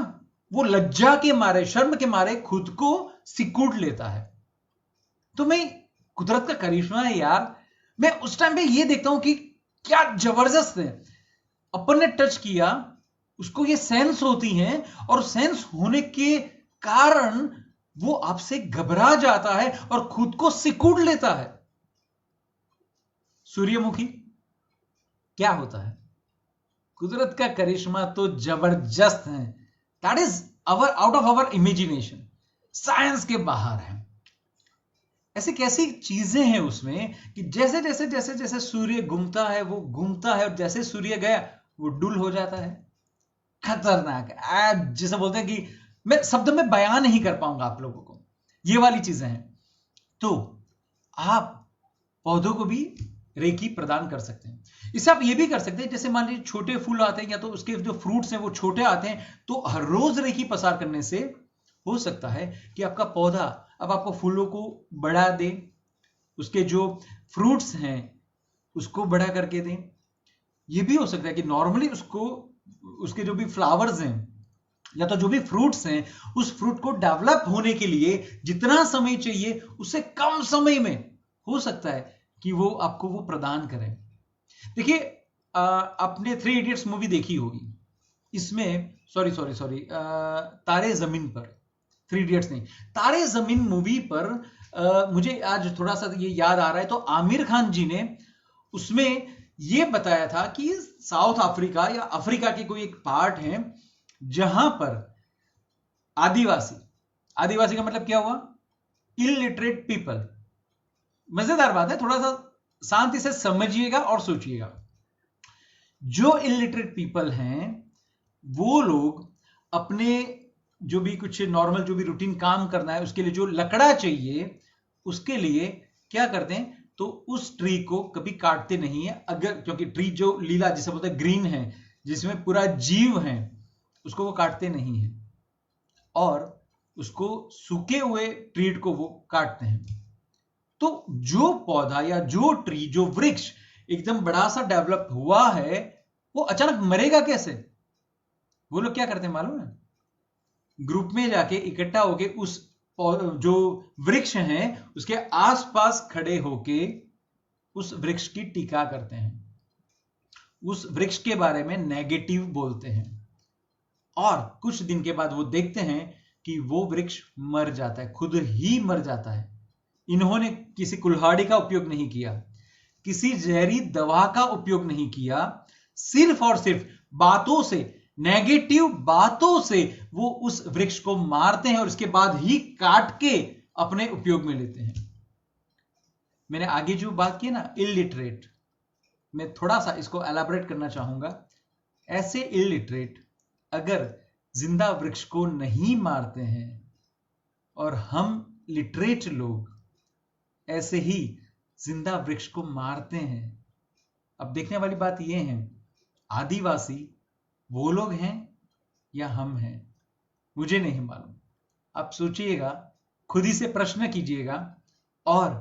वो लज्जा के मारे, शर्म के मारे खुद को सिकुड़ लेता है। तो मैं, कुदरत का करिश्मा है यार, मैं उस टाइम पे ये देखता हूं कि क्या जबरदस्त है। अपन ने टच किया, उसको ये सेंस होती हैं और सेंस होने के कारण वो आपसे घबरा जाता है और खुद को सिकुड़ लेता है। सूर्यमुखी क्या होता है? कुदरत का करिश्मा तो जबरदस्त है। That is out of our imagination, science के बाहर है। ऐसी कैसी चीजें हैं उसमें कि जैसे जैसे जैसे जैसे सूर्य घूमता है वो घूमता है, और जैसे सूर्य गया वो डुल हो जाता है। खतरनाक है, जिसे बोलते हैं कि मैं शब्द में बयान नहीं कर पाऊंगा आप लोगों को, ये वाली चीजें हैं। तो आप पौधों को भी रेकी प्रदान कर सकते हैं। इससे आप ये भी कर सकते हैं, जैसे मान लीजिए छोटे फूल आते हैं या तो उसके जो फ्रूट्स हैं वो छोटे आते हैं, तो हर रोज रेकी पसार करने से हो सकता है कि आपका पौधा अब आपको फूलों को बढ़ा दे, उसके जो फ्रूट्स हैं उसको बड़ा करके दें। ये भी हो सकता है कि नॉर्मली उसको, उसके जो भी फ्लावर्स हैं या तो जो भी फ्रूट्स हैं, उस फ्रूट को डेवलप होने के लिए जितना समय चाहिए उससे कम समय में हो सकता है कि वो आपको वो प्रदान करें। देखिए, आपने 3 इडियट्स मूवी देखी होगी। इसमें सॉरी तारे जमीन पर, 3 इडियट्स नहीं, तारे जमीन मूवी पर मुझे आज थोड़ा सा ये याद आ रहा है, तो आमिर खान जी ने उसमें ये बताया था कि साउथ अफ्रीका या अफ्रीका की कोई एक पार्ट है जहां पर आदिवासी का मतलब क्या हुआ? Illiterate people. मजेदार बात है, थोड़ा सा शांति से समझिएगा और सोचिएगा। जो इलिटरेट पीपल हैं वो लोग अपने जो भी कुछ नॉर्मल जो भी रूटीन काम करना है उसके लिए जो लकड़ा चाहिए, उसके लिए क्या करते हैं, तो उस ट्री को कभी काटते नहीं है। अगर, क्योंकि ट्री जो लीला जिसे बोलते हैं ग्रीन है, जिसमें पूरा जीव है, उसको वो काटते नहीं है और उसको सूखे हुए ट्री को वो काटते हैं। तो जो पौधा या जो ट्री, जो वृक्ष एकदम बड़ा सा डेवलप हुआ है, वो अचानक मरेगा कैसे? वो लोग क्या करते हैं मालूम है? ग्रुप में जाके इकट्ठा होके उस जो वृक्ष है उसके आसपास खड़े होके उस वृक्ष की टीका करते हैं, उस वृक्ष के बारे में नेगेटिव बोलते हैं, और कुछ दिन के बाद वो देखते हैं कि वो वृक्ष मर जाता है, खुद ही मर जाता है। इन्होंने किसी कुल्हाड़ी का उपयोग नहीं किया, किसी जहरी दवा का उपयोग नहीं किया, सिर्फ और सिर्फ बातों से, नेगेटिव बातों से वो उस वृक्ष को मारते हैं और उसके बाद ही काट के अपने उपयोग में लेते हैं। मैंने आगे जो बात की ना इलिटरेट, मैं थोड़ा सा इसको एलाबोरेट करना चाहूंगा। ऐसे इलिटरेट अगर जिंदा वृक्ष को नहीं मारते हैं और हम लिटरेट लोग ऐसे ही जिंदा वृक्ष को मारते हैं, अब देखने वाली बात यह है, आदिवासी वो लोग हैं या हम हैं, मुझे नहीं मालूम। आप सोचिएगा, खुद ही से प्रश्न कीजिएगा और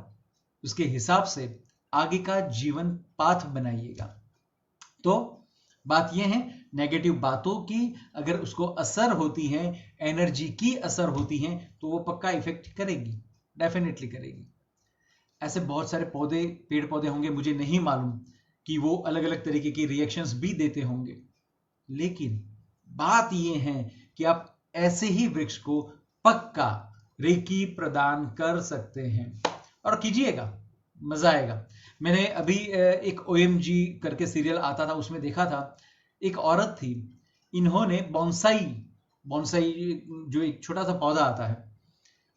उसके हिसाब से आगे का जीवन पाथ बनाइएगा। तो बात यह है, नेगेटिव बातों की अगर उसको असर होती है, एनर्जी की असर होती है, तो वो पक्का इफेक्ट करेगी, डेफिनेटली करेगी। ऐसे बहुत सारे पौधे, पेड़ पौधे होंगे, मुझे नहीं मालूम कि वो अलग अलग तरीके की रिएक्शंस भी देते होंगे, लेकिन बात ये है कि आप ऐसे ही वृक्ष को पक्का रेकी प्रदान कर सकते हैं, और कीजिएगा, मजा आएगा। मैंने अभी एक OMG करके सीरियल आता था, उसमें देखा था, एक औरत थी, इन्होंने बॉन्साई जो एक छोटा सा पौधा आता है,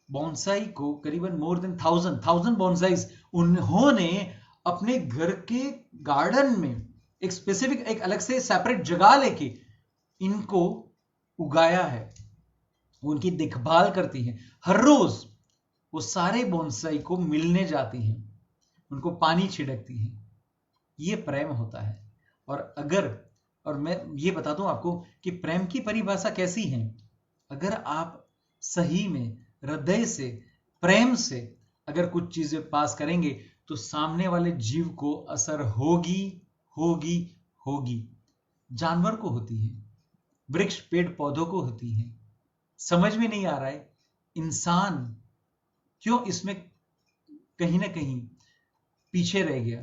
बॉन्साई को करीबन मोर देन 1000 बॉन्साइज उन्होंने अपने घर के गार्डन में एक स्पेसिफिक, एक अलग से सेपरेट जगह लेके इनको उगाया है। उनकी देखभाल करती हैं, हर रोज वो सारे बॉन्साई को मिलने जाती हैं, उनको पानी छिड़कती हैं। ये प्रेम होता है। और मैं ये बताता हूं आपको कि प्रेम की परिभाषा कैसी है। अगर आप सही में हृदय से, प्रेम से अगर कुछ चीजें पास करेंगे तो सामने वाले जीव को असर होगी होगी होगी। जानवर को होती है, वृक्ष पेड़ पौधों को होती है। समझ में नहीं आ रहा है इंसान क्यों इसमें कहीं ना कहीं पीछे रह गया।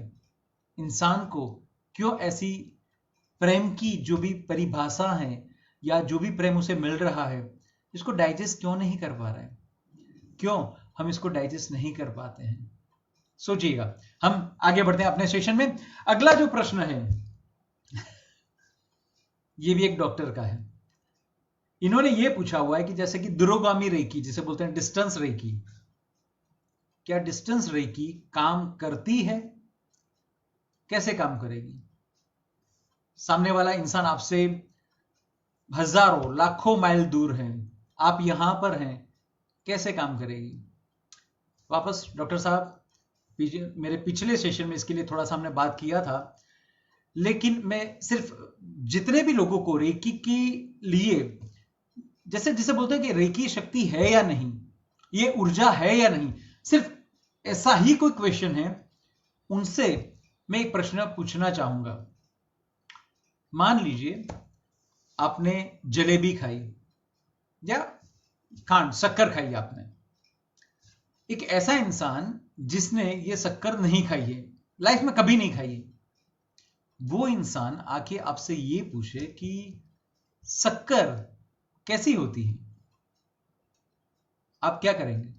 इंसान को क्यों ऐसी प्रेम की जो भी परिभाषा है या जो भी प्रेम उसे मिल रहा है, इसको डाइजेस्ट क्यों नहीं कर पा रहा है? क्यों हम इसको डाइजेस्ट नहीं कर पाते हैं? सोचिएगा। हम आगे बढ़ते हैं अपने सेशन में। अगला जो प्रश्न है ये भी एक डॉक्टर का है। इन्होंने ये पूछा हुआ है कि जैसे कि दूरगामी रेकी जिसे बोलते हैं डिस्टेंस रेकी, क्या डिस्टेंस रेकी काम करती है? कैसे काम करेगी? सामने वाला इंसान आपसे हजारों लाखों माइल दूर है, आप यहां पर हैं, कैसे काम करेगी? वापस डॉक्टर साहब, मेरे पिछले सेशन में इसके लिए थोड़ा सा हमने बात किया था, लेकिन मैं सिर्फ जितने भी लोगों को रेकी के लिए, जैसे जिसे बोलते हैं कि रेकी शक्ति है या नहीं, ये ऊर्जा है या नहीं, सिर्फ ऐसा ही कोई क्वेश्चन है, उनसे मैं एक प्रश्न पूछना चाहूंगा। मान लीजिए आपने जलेबी खाई या खांड शक्कर खाई आपने। एक ऐसा इंसान जिसने ये शक्कर नहीं खाई है, लाइफ में कभी नहीं खाई है, वो इंसान आके आपसे ये पूछे कि शक्कर कैसी होती है, आप क्या करेंगे?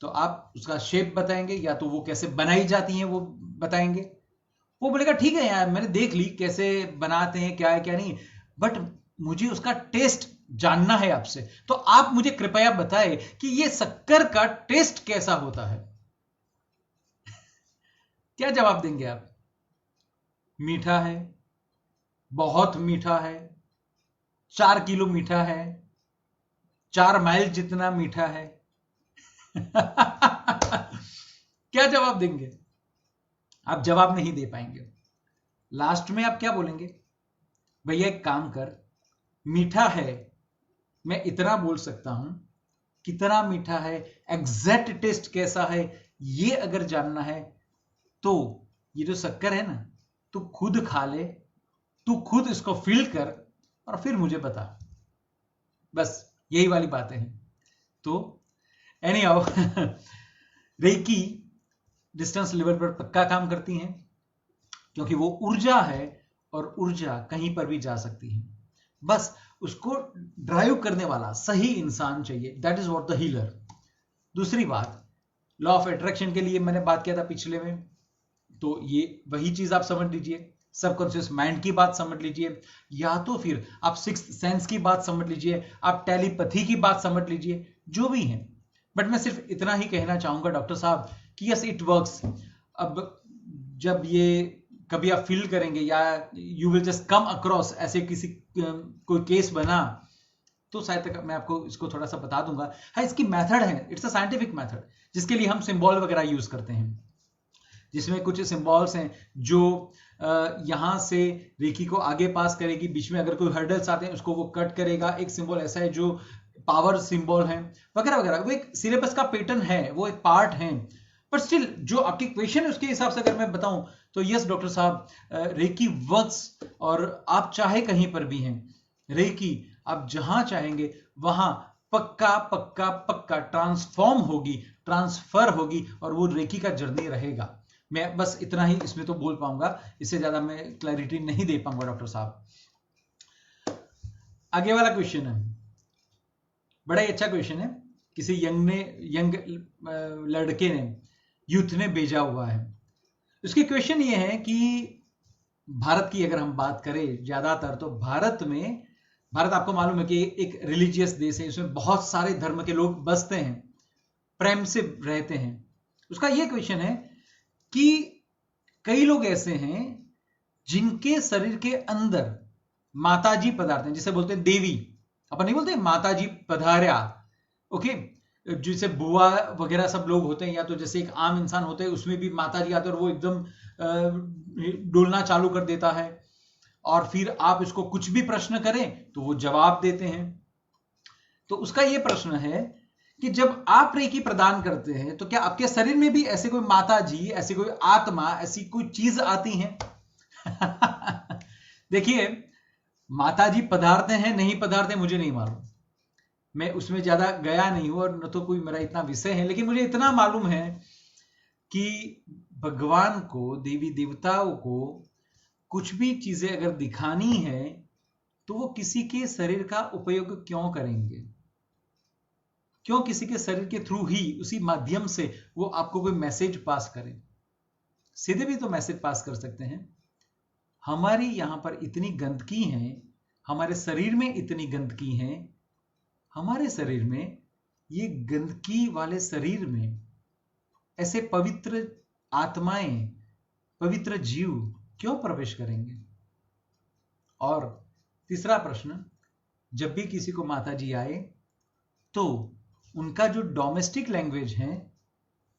तो आप उसका शेप बताएंगे या तो वो कैसे बनाई जाती हैं वो बताएंगे। वो बोलेगा ठीक है यार, मैंने देख ली कैसे बनाते हैं, क्या है क्या नहीं, बट मुझे उसका टेस्ट जानना है आपसे, तो आप मुझे कृपया बताएं कि ये शक्कर का टेस्ट कैसा होता है। क्या जवाब देंगे आप? मीठा है, बहुत मीठा है, 4 किलो मीठा है, 4 माइल जितना मीठा है। क्या जवाब देंगे? आप जवाब नहीं दे पाएंगे। लास्ट में आप क्या बोलेंगे? भैया एक काम कर, मीठा है, मैं इतना बोल सकता हूं, कितना मीठा है, एग्जैक्ट टेस्ट कैसा है, ये अगर जानना है तो ये जो शक्कर है ना, तू खुद खा ले, तू खुद इसको फील कर और फिर मुझे बता। बस यही वाली बातें हैं। तो anyhow reiki distance level पर पक्का काम करती हैं, क्योंकि वो ऊर्जा है और ऊर्जा कहीं पर भी जा सकती है। बस उसको ड्राइव करने वाला सही इंसान चाहिए, that is what the healer. दूसरी बात, लॉ ऑफ अट्रैक्शन के लिए मैंने बात किया था पिछले में, तो ये वही चीज आप समझ लीजिए, सबकॉन्शियस माइंड की बात समझ लीजिए, या तो फिर आप सिक्स्थ सेंस की बात समझ लीजिए, आप टेलीपैथी की बात समझ लीजिए, जो भी है। बट मैं सिर्फ इतना ही कहना चाहूंगा डॉक्टर साहब कि यस इट वर्क्स। अब जब ये कभी आप फील करेंगे या you will just come across ऐसे किसी कोई केस बना, तो शायद तक मैं आपको इसको थोड़ा सा बता दूंगा। हाँ, इसकी मेथड है, इट्स अ साइंटिफिक मेथड, जिसके लिए हम सिंबल वगैरह यूज करते हैं, जिसमें कुछ सिंबल्स हैं जो यहां से रेकी को आगे पास करेगी, बीच में अगर कोई हर्डल्स आते हैं उसको वो कट करेगा। एक सिंबल ऐसा है जो पावर सिंबल है, वगैरह वगैरह। वो एक सिलेबस का पैटर्न है, वो एक पार्ट है। पर स्टिल जो आपकी क्वेश्चन है उसके हिसाब से अगर मैं बताऊं तो यस डॉक्टर साहब, रेकी वर्क्स, और आप चाहे कहीं पर भी हैं, रेकी आप जहां चाहेंगे वहां पक्का पक्का पक्का ट्रांसफॉर्म होगी, ट्रांसफर होगी, और वो रेकी का जर्नी रहेगा। मैं बस इतना ही इसमें तो बोल पाऊंगा, इससे ज्यादा मैं क्लैरिटी नहीं दे पाऊंगा डॉक्टर साहब। आगे वाला क्वेश्चन है, बड़ा ही अच्छा क्वेश्चन है, किसी यंग लड़के ने, यूथ ने भेजा हुआ है। उसकी क्वेश्चन ये है कि भारत की अगर हम बात करें ज्यादातर, तो भारत आपको मालूम है कि एक रिलीजियस देश है, इसमें बहुत सारे धर्म के लोग बसते हैं, प्रेम से रहते हैं। उसका यह क्वेश्चन है कि कई लोग ऐसे हैं जिनके शरीर के अंदर माताजी पदार्थ हैं, जिसे बोलते हैं देवी, अपन नहीं बोलते माताजी पधार्या, ओके, जैसे बुआ वगैरह सब लोग होते हैं, या तो जैसे एक आम इंसान होते हैं उसमें भी माताजी आते हैं और वो एकदम डोलना चालू कर देता है, और फिर आप इसको कुछ भी प्रश्न करें तो वो जवाब देते हैं। तो उसका ये प्रश्न है कि जब आप रेकी प्रदान करते हैं तो क्या आपके शरीर में भी ऐसे कोई माताजी, ऐसी कोई आत्मा, ऐसी कोई चीज आती है? देखिए, माताजी पधारते हैं नहीं पधारते मुझे नहीं मालूम, मैं उसमें ज्यादा गया नहीं हूं और न तो कोई मेरा इतना विषय है, लेकिन मुझे इतना मालूम है कि भगवान को, देवी देवताओं को कुछ भी चीजें अगर दिखानी है तो वो किसी के शरीर का उपयोग क्यों करेंगे? क्यों किसी के शरीर के थ्रू ही, उसी माध्यम से वो आपको कोई मैसेज पास करें? सीधे भी तो मैसेज पास कर सकते हैं। हमारी यहां पर इतनी गंदगी है, हमारे शरीर में इतनी गंदगी है, हमारे शरीर में, ये गंदगी वाले शरीर में ऐसे पवित्र आत्माएं, पवित्र जीव क्यों प्रवेश करेंगे? और तीसरा प्रश्न, जब भी किसी को माताजी आए तो उनका जो डोमेस्टिक लैंग्वेज है,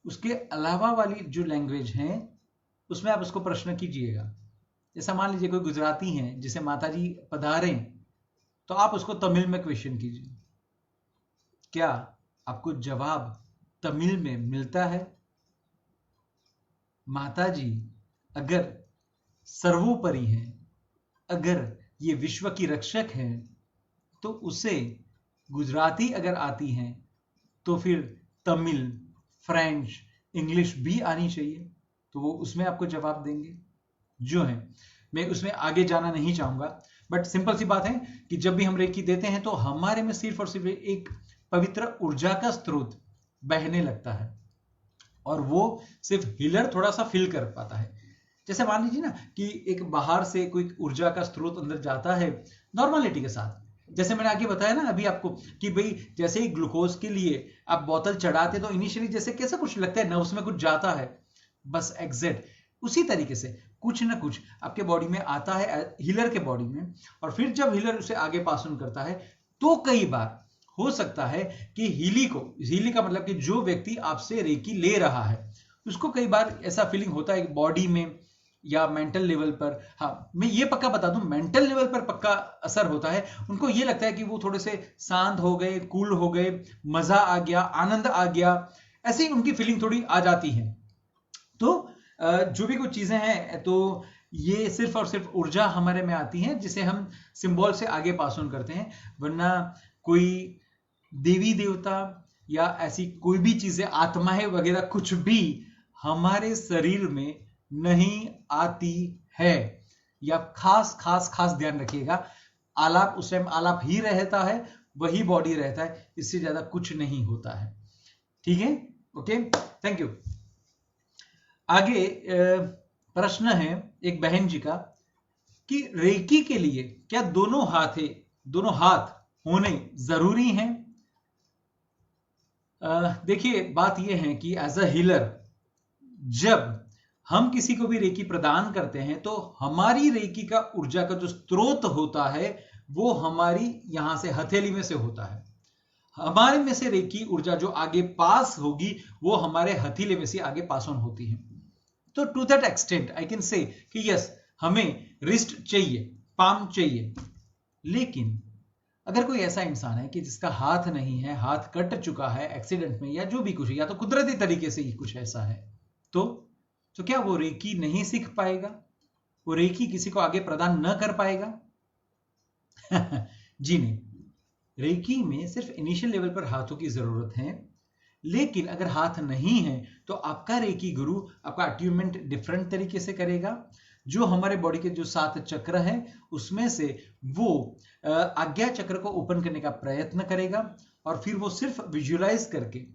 उसके अलावा वाली जो लैंग्वेज है, उसमें आप उसको प्रश्न कीजिएगा। जैसा मान लीजिए कोई गुजराती हैं जिसे माताजी पधारें, तो आप उसको तमिल में क्वेश्चन कीजिए, क्या आपको जवाब तमिल में मिलता है? माताजी अगर सर्वोपरि है, अगर ये विश्व की रक्षक है, तो उसे गुजराती अगर आती हैं तो फिर तमिल, फ्रेंच, इंग्लिश भी आनी चाहिए, तो वो उसमें आपको जवाब देंगे जो है। मैं उसमें आगे जाना नहीं चाहूंगा, बट सिंपल सी बात है कि जब भी हम रेकी देते हैं तो हमारे में सिर्फ और सिर्फ एक पवित्र ऊर्जा का स्रोत बहने लगता है, और वो सिर्फ हीलर थोड़ा सा फील कर पाता है। जैसे मान लीजिए ना कि एक बाहर से कोई ऊर्जा का स्रोत अंदर जाता है नॉर्मलिटी के साथ, जैसे मैंने आगे बताया ना अभी आपको कि भाई जैसे ही ग्लूकोज के लिए आप बोतल चढ़ाते तो इनिशियली जैसे कैसा कुछ लगता है, नर्व्स में कुछ जाता है, बस एग्जैक्ट उसी तरीके से कुछ ना कुछ आपके बॉडी में आता है, हीलर के बॉडी में, और फिर जब हीलर उसे आगे पास ऑन करता है तो कई बार हो सकता है कि हीली का मतलब कि जो व्यक्ति आपसे रेकी ले रहा है उसको कई बार ऐसा फीलिंग होता है बॉडी में या मेंटल लेवल पर। हाँ, मैं ये पक्का बता दूं, मेंटल लेवल पर पक्का असर होता है। उनको ये लगता है कि वो थोड़े से शांत हो गए, कूल हो गए, मजा आ गया, आनंद आ गया, ऐसी उनकी फीलिंग थोड़ी आ जाती है। तो जो भी कुछ चीजें हैं तो ये सिर्फ और सिर्फ ऊर्जा हमारे में आती है जिसे हम सिंबल से आगे पास ऑन करते हैं, वरना कोई देवी देवता या ऐसी कोई भी चीजें, आत्माएं वगैरह कुछ भी हमारे शरीर में नहीं आती है। या खास खास खास ध्यान रखिएगा, आलाप उस टाइम आलाप ही रहता है, वही बॉडी रहता है, इससे ज्यादा कुछ नहीं होता है। ठीक है, ओके, थैंक यू। आगे प्रश्न है एक बहन जी का कि रेकी के लिए क्या दोनों हाथ होने जरूरी हैं? देखिए, बात यह है कि एज अ हीलर जब हम किसी को भी रेकी प्रदान करते हैं तो हमारी रेकी का ऊर्जा का जो स्रोत होता है वो हमारी यहां से हथेली में से होता है। हमारे में से रेकी ऊर्जा जो आगे पास होगी वो हमारे हथेली में से आगे पास ऑन होती है। तो to that extent I can say कि यस, हमें रिस्ट चाहिए, पाम चाहिए, लेकिन अगर कोई ऐसा इंसान है कि जिसका हाथ नहीं है, हाथ कट चुका है एक्सीडेंट में या जो भी कुछ, या तो कुदरती तरीके से ही कुछ ऐसा है, तो क्या वो रेकी नहीं सीख पाएगा? वो रेकी किसी को आगे प्रदान न कर पाएगा? जी नहीं, रेकी में सिर्फ इनिशियल लेवल पर हाथों की जरूरत है, लेकिन अगर हाथ नहीं है तो आपका रेकी गुरु आपका अट्यूनमेंट डिफरेंट तरीके से करेगा। जो हमारे बॉडी के जो 7 चक्र हैं उसमें से वो आज्ञा चक्र को ओपन करने का प्रयत्न करेगा, और फिर वो सिर्फ विजुअलाइज करके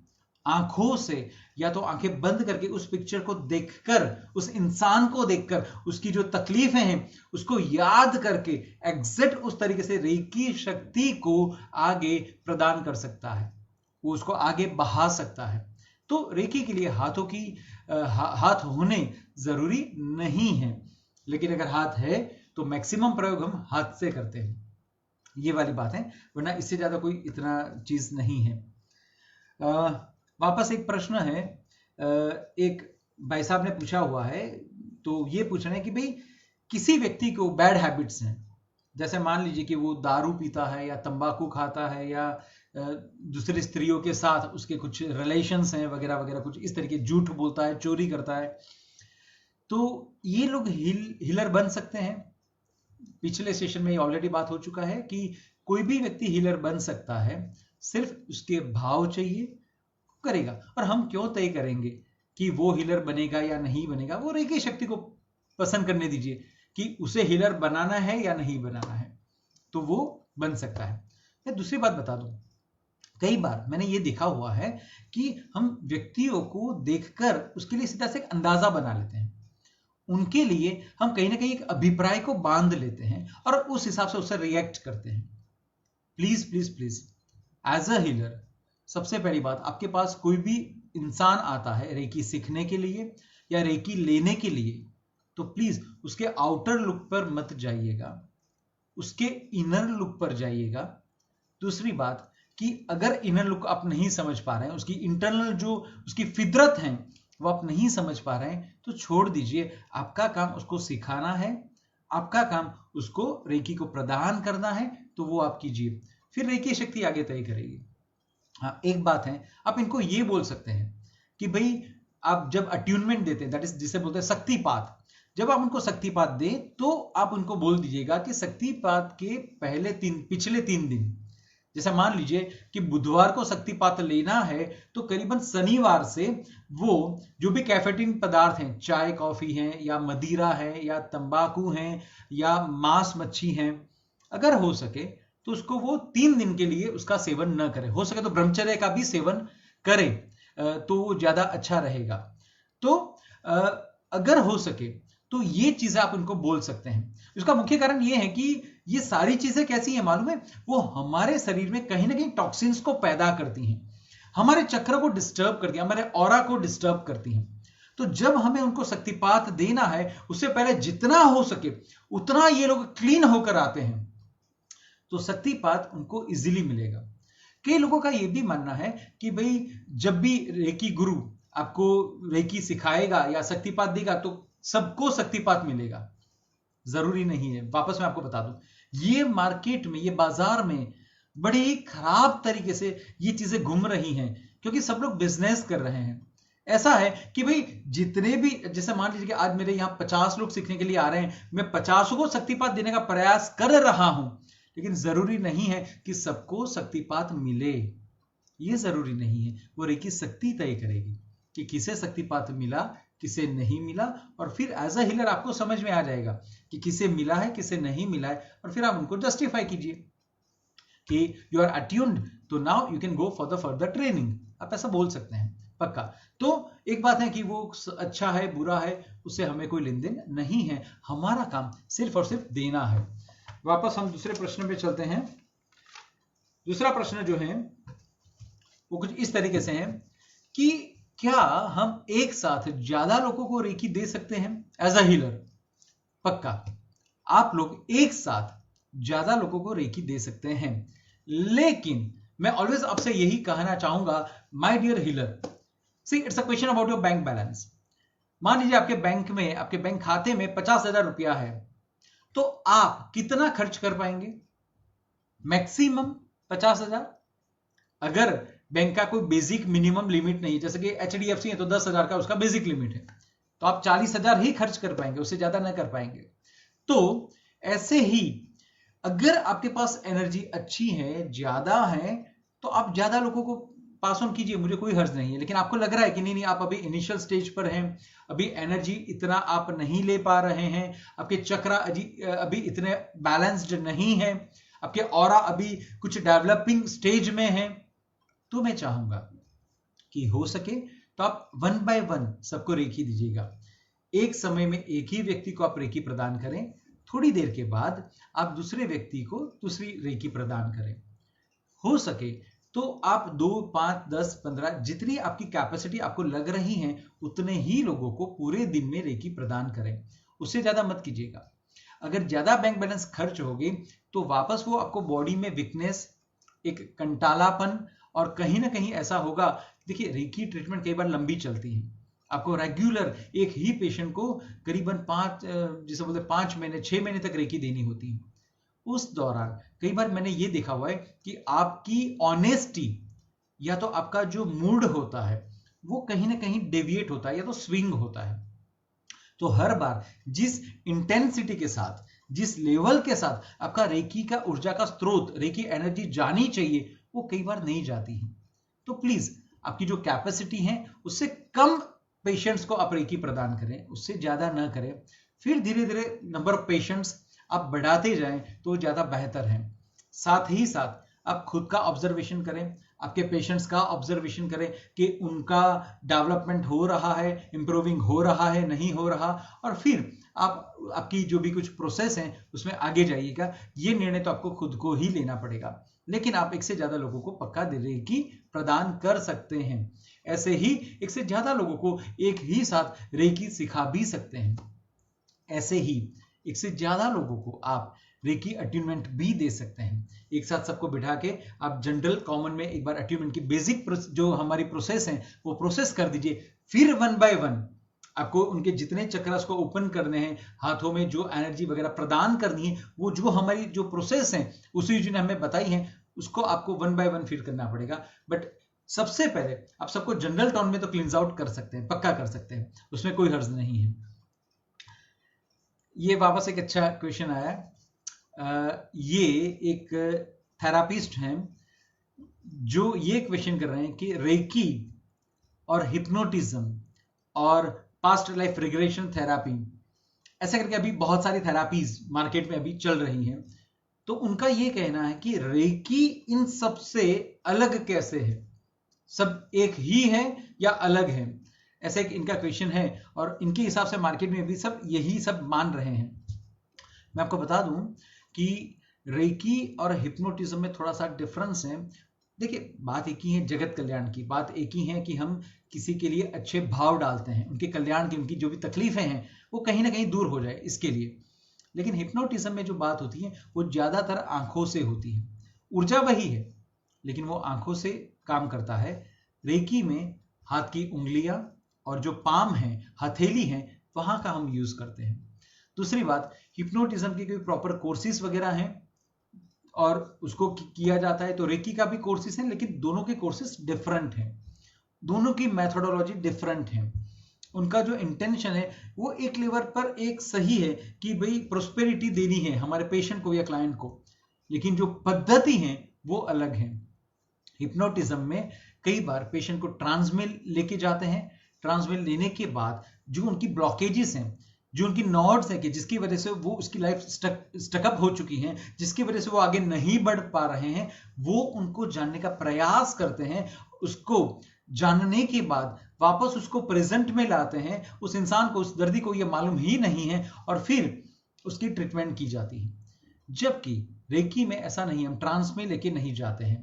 आंखों से या तो आंखें बंद करके उस पिक्चर को देखकर, उस इंसान को देखकर, उसकी जो तकलीफें हैं उसको याद करके एग्जैक्ट उस तरीके से रेकी शक्ति को आगे प्रदान कर सकता है, वो उसको आगे बढ़ा सकता है। तो रेकी के लिए हाथों की हाथ होने जरूरी नहीं है, लेकिन अगर हाथ है तो मैक्सिमम प्रयोग हम हाथ से करते हैं, ये वाली बात है, वरना इससे ज्यादा कोई इतना चीज नहीं है। वापस एक प्रश्न है, एक भाई साहब ने पूछा हुआ है, तो ये पूछना है कि भाई किसी व्यक्ति को बैड हैबिट्स हैं, जैसे मान लीजिए कि वो दारू पीता है या तंबाकू खाता है या दूसरी स्त्रियों के साथ उसके कुछ रिलेशंस हैं वगैरह वगैरह, कुछ इस तरीके, झूठ बोलता है, चोरी करता है, तो ये लोग हीलर बन सकते हैं। पिछले सेशन में ये ऑलरेडी बात हो चुका है कि कोई भी व्यक्ति हीलर बन सकता है, सिर्फ उसके भाव चाहिए, करेगा। और हम क्यों तय करेंगे कि वो हीलर बनेगा या नहीं बनेगा? वो रेकी शक्ति को पसंद करने दीजिए कि उसे हीलर बनाना है या नहीं बनाना है, तो वो बन सकता है। मैं दूसरी बात बता दूं, कई बार मैंने ये देखा हुआ है कि हम व्यक्तियों को देखकर उसके लिए सीधा से एक अंदाजा बना लेते हैं, उनके लिए हम कहीं ना कहीं एक अभिप्राय को बांध लेते हैं और उस हिसाब से उससे रिएक्ट करते हैं। Please please please, as a healer, सबसे पहली बात, आपके पास कोई भी इंसान आता है रेकी सीखने के लिए या रेकी लेने के लिए, तो प्लीज उसके आउटर लुक पर मत जाइएगा, उसके इनर लुक पर जाइएगा। दूसरी बात कि अगर इनर लुक आप नहीं समझ पा रहे हैं, उसकी इंटरनल जो उसकी फितरत है वो आप नहीं समझ पा रहे हैं, तो छोड़ दीजिए। आपका काम उसको सिखाना है, आपका काम उसको रेकी को प्रदान करना है, तो वो आप कीजिए, फिर रेकी शक्ति आगे तय करेगी। हाँ, एक बात है, आप इनको ये बोल सकते हैं कि भाई आप जब अट्यूनमेंट देते हैं, दैट इज जिसे बोलते हैं शक्तिपात, जब आप उनको शक्तिपात दें तो आप उनको बोल दीजिएगा कि शक्तिपात के पिछले 3 दिन, जैसे मान लीजिए कि बुधवार को शक्तिपात लेना है, तो करीबन शनिवार से वो जो भी कैफेटीन पदार्थ हैं, चाय कॉफी हैं या मदिरा है या तंबाकू हैं या मांस मच्छी हैं, अगर हो सके तो उसको वो 3 दिन के लिए उसका सेवन न करे। हो सके तो ब्रह्मचर्य का भी सेवन करे तो वो ज्यादा अच्छा रहेगा। तो अगर हो सके तो ये चीजें आप उनको बोल सकते हैं। इसका मुख्य कारण ये है कि ये सारी चीजें कैसी है मालूम है, वो हमारे शरीर में कहीं ना कहीं टॉक्सिन्स को पैदा करती हैं, हमारे चक्र को डिस्टर्ब करती हैं, हमारे ऑरा को डिस्टर्ब करती हैं। तो जब हमें उनको शक्तिपात देना है, उससे पहले जितना हो सके उतना ये लोग क्लीन होकर आते हैं, तो शक्तिपात उनको इजीली मिलेगा। कई लोगों का यह भी मानना है कि भाई जब भी रेकी गुरु आपको रेकी सिखाएगा या शक्तिपात देगा तो सबको शक्तिपात मिलेगा, जरूरी नहीं है। वापस मैं आपको बता दूं, ये मार्केट में, ये बाजार में बड़ी ही खराब तरीके से ये चीजें घूम रही हैं, क्योंकि सब लोग बिजनेस कर रहे हैं। ऐसा है कि भाई जितने भी, जैसे मान लीजिए कि आज मेरे यहां 50 लोग सीखने के लिए आ रहे हैं, मैं 50 को शक्तिपात देने का प्रयास कर रहा हूं, लेकिन जरूरी नहीं है कि सबको शक्तिपात मिले, ये जरूरी नहीं है। वो रेकी शक्ति तय करेगी कि किसे शक्तिपात मिला, किसे नहीं मिला, और फिर एज अ हीलर आपको समझ में आ जाएगा कि किसे मिला है, किसे नहीं मिला है, और फिर आप उनको जस्टिफाई कीजिए कि यू आर अट्यून्ड, तो now you can go for the further training, आप ऐसा बोल सकते हैं पक्का। तो एक बात है कि वो अच्छा है बुरा है उससे हमें कोई लेन देन नहीं है, हमारा काम सिर्फ और सिर्फ देना है। वापस हम दूसरे प्रश्न पे चलते हैं। दूसरा प्रश्न जो है वो कुछ इस तरीके से है कि क्या हम एक साथ ज्यादा लोगों को रेकी दे सकते हैं एज अ हीलर? पक्का, आप लोग एक साथ ज्यादा लोगों को रेकी दे सकते हैं, लेकिन मैं ऑलवेज आपसे यही कहना चाहूंगा, my dear healer, see it's a question about your bank balance. मान लीजिए आपके बैंक में, आपके बैंक खाते में 50,000 रुपया है, तो आप कितना खर्च कर पाएंगे? मैक्सिमम 50,000। अगर बैंक का कोई बेसिक मिनिमम लिमिट नहीं है, जैसे कि HDFC है तो 10,000 का उसका बेसिक लिमिट है, तो आप 40,000 ही खर्च कर पाएंगे, उससे ज्यादा ना कर पाएंगे। तो ऐसे ही अगर आपके पास एनर्जी अच्छी है, ज्यादा है, तो आप ज्यादा लोगों को पास ऑन कीजिए, मुझे कोई हर्ज नहीं है। लेकिन आपको लग रहा है कि नहीं आप अभी इनिशियल स्टेज पर हैं, अभी एनर्जी इतना आप नहीं ले पा रहे हैं, आपके चक्र अभी इतने बैलेंस्ड नहीं है, आपके ऑरा अभी कुछ डेवलपिंग स्टेज में है, तो मैं चाहूंगा कि हो सके तो आप 1 by 1 सबको रेकी दीजिएगा। एक समय में एक ही व्यक्ति को आप रेकी प्रदान करें, थोड़ी देर के बाद आप दूसरे व्यक्ति को दूसरी रेकी प्रदान करें। हो सके तो आप 2, 5, 10, 15 जितनी आपकी कैपेसिटी आपको लग रही है उतने ही लोगों को पूरे दिन में रेकी प्रदान करें, उससे ज्यादा मत कीजिएगा। अगर ज्यादा बैंक बैलेंस खर्च होगी तो वापस वो आपको बॉडी में वीकनेस, एक कंटालापन, और कहीं ना कहीं ऐसा होगा। देखिए, रेकी ट्रीटमेंट कई बार लंबी चलती है, आपको रेगुलर एक ही पेशेंट को करीबन 5 महीने 6 महीने तक रेकी देनी होती है। उस दौरान कई बार मैंने ये देखा हुआ है कि आपकी ऑनेस्टी या तो आपका जो मूड होता है वो कहीं ना कहीं डेविएट होता है या तो स्विंग होता है। तो हर बार जिस इंटेंसिटी के साथ, जिस लेवल के साथ आपका रेकी का ऊर्जा का स्रोत, रेकी एनर्जी जानी चाहिए, वो कई बार नहीं जाती है। तो प्लीज आपकी जो कैपेसिटी है उससे कम पेशेंट्स को आप रेकी प्रदान करें, उससे ज्यादा ना करें। फिर धीरे धीरे नंबर ऑफ पेशेंट्स आप बढ़ाते जाएं तो ज्यादा बेहतर है। साथ ही साथ आप खुद का ऑब्जर्वेशन करें, आपके पेशेंट्स का ऑब्जर्वेशन करें कि उनका डेवलपमेंट हो रहा है, इंप्रूविंग हो रहा है, नहीं हो रहा, और फिर आपकी जो भी कुछ प्रोसेस है उसमें आगे जाइएगा। ये निर्णय तो आपको खुद को ही लेना पड़ेगा, लेकिन आप एक से ज्यादा लोगों को पक्का रेकी प्रदान कर सकते हैं। ऐसे ही एक से ज्यादा लोगों को एक ही साथ रेकी सिखा भी सकते हैं। ऐसे ही एक से ज्यादा लोगों को आप रेकी अट्यूनमेंट भी दे सकते हैं। एक साथ सबको बिठा के आप जनरल कॉमन में एक बार अट्यूनमेंट की बेसिक जो हमारी प्रोसेस है वो प्रोसेस कर दीजिए। फिर 1 by 1 आपको उनके जितने चक्रस को ओपन करने हैं, हाथों में जो एनर्जी वगैरह प्रदान करनी है, वो जो हमारी जो प्रोसेस है उसी जी ने हमें बताई है, उसको आपको 1 by 1 फिर करना पड़ेगा। बट सबसे पहले आप सबको जनरल टोन में तो क्लींस आउट कर सकते हैं, पक्का कर सकते हैं, उसमें कोई हर्ज नहीं है। ये वापस एक अच्छा क्वेश्चन आया। ये एक थेरापिस्ट हैं जो ये क्वेश्चन कर रहे हैं कि रेकी और हिप्नोटिज्म और पास्ट लाइफ रिग्रेशन थेरापी, ऐसा करके अभी बहुत सारी थेरापीज मार्केट में अभी चल रही हैं। तो उनका ये कहना है कि रेकी इन सब से अलग कैसे है, सब एक ही है या अलग है, ऐसा एक इनका क्वेश्चन है। और इनके हिसाब से मार्केट में भी सब यही सब मान रहे हैं। मैं आपको बता दूं कि रेकी और हिप्नोटिज्म में थोड़ा सा डिफरेंस है। देखिए, बात एक ही है, जगत कल्याण की बात एक ही है कि हम किसी के लिए अच्छे भाव डालते हैं, उनके कल्याण की, उनकी जो भी तकलीफें हैं वो कहीं ना कहीं दूर हो जाए इसके लिए। लेकिन हिप्नोटिज्म में जो बात होती है वो ज्यादातर आंखों से होती है, ऊर्जा वही है लेकिन वो आंखों से काम करता है। रेकी में हाथ की उंगलियां और जो पाम है, हथेली है, वहां का हम यूज करते हैं। दूसरी बात, हिप्नोटिज्म के कोई प्रॉपर कोर्सेज वगैरह हैं और उसको किया जाता है, तो रेकी का भी कोर्सेज है, लेकिन दोनों के कोर्सेज डिफरेंट हैं, दोनों की मेथोडोलॉजी डिफरेंट है। उनका जो इंटेंशन है वो एक लेवल पर एक सही है कि भाई प्रोस्पेरिटी देनी है हमारे पेशेंट को या क्लाइंट को, लेकिन जो पद्धति है वो अलग है। हिप्नोटिज्म में कई बार पेशेंट को ट्रांस में लेके जाते हैं, ट्रांस में लेने के बाद जो उनकी ब्लॉकेजेस हैं, जो उनकी नॉड्स है कि जिसकी वजह से वो उसकी लाइफ स्टकअप हो चुकी है, जिसकी वजह से वो आगे नहीं बढ़ पा रहे हैं, वो उनको जानने का प्रयास करते हैं। उसको जानने के बाद वापस उसको प्रेजेंट में लाते हैं, उस इंसान को, उस दर्दी को ये मालूम ही नहीं है, और फिर उसकी ट्रीटमेंट की जाती है। जबकि रेकी में ऐसा नहीं, हम ट्रांस में लेके नहीं जाते हैं,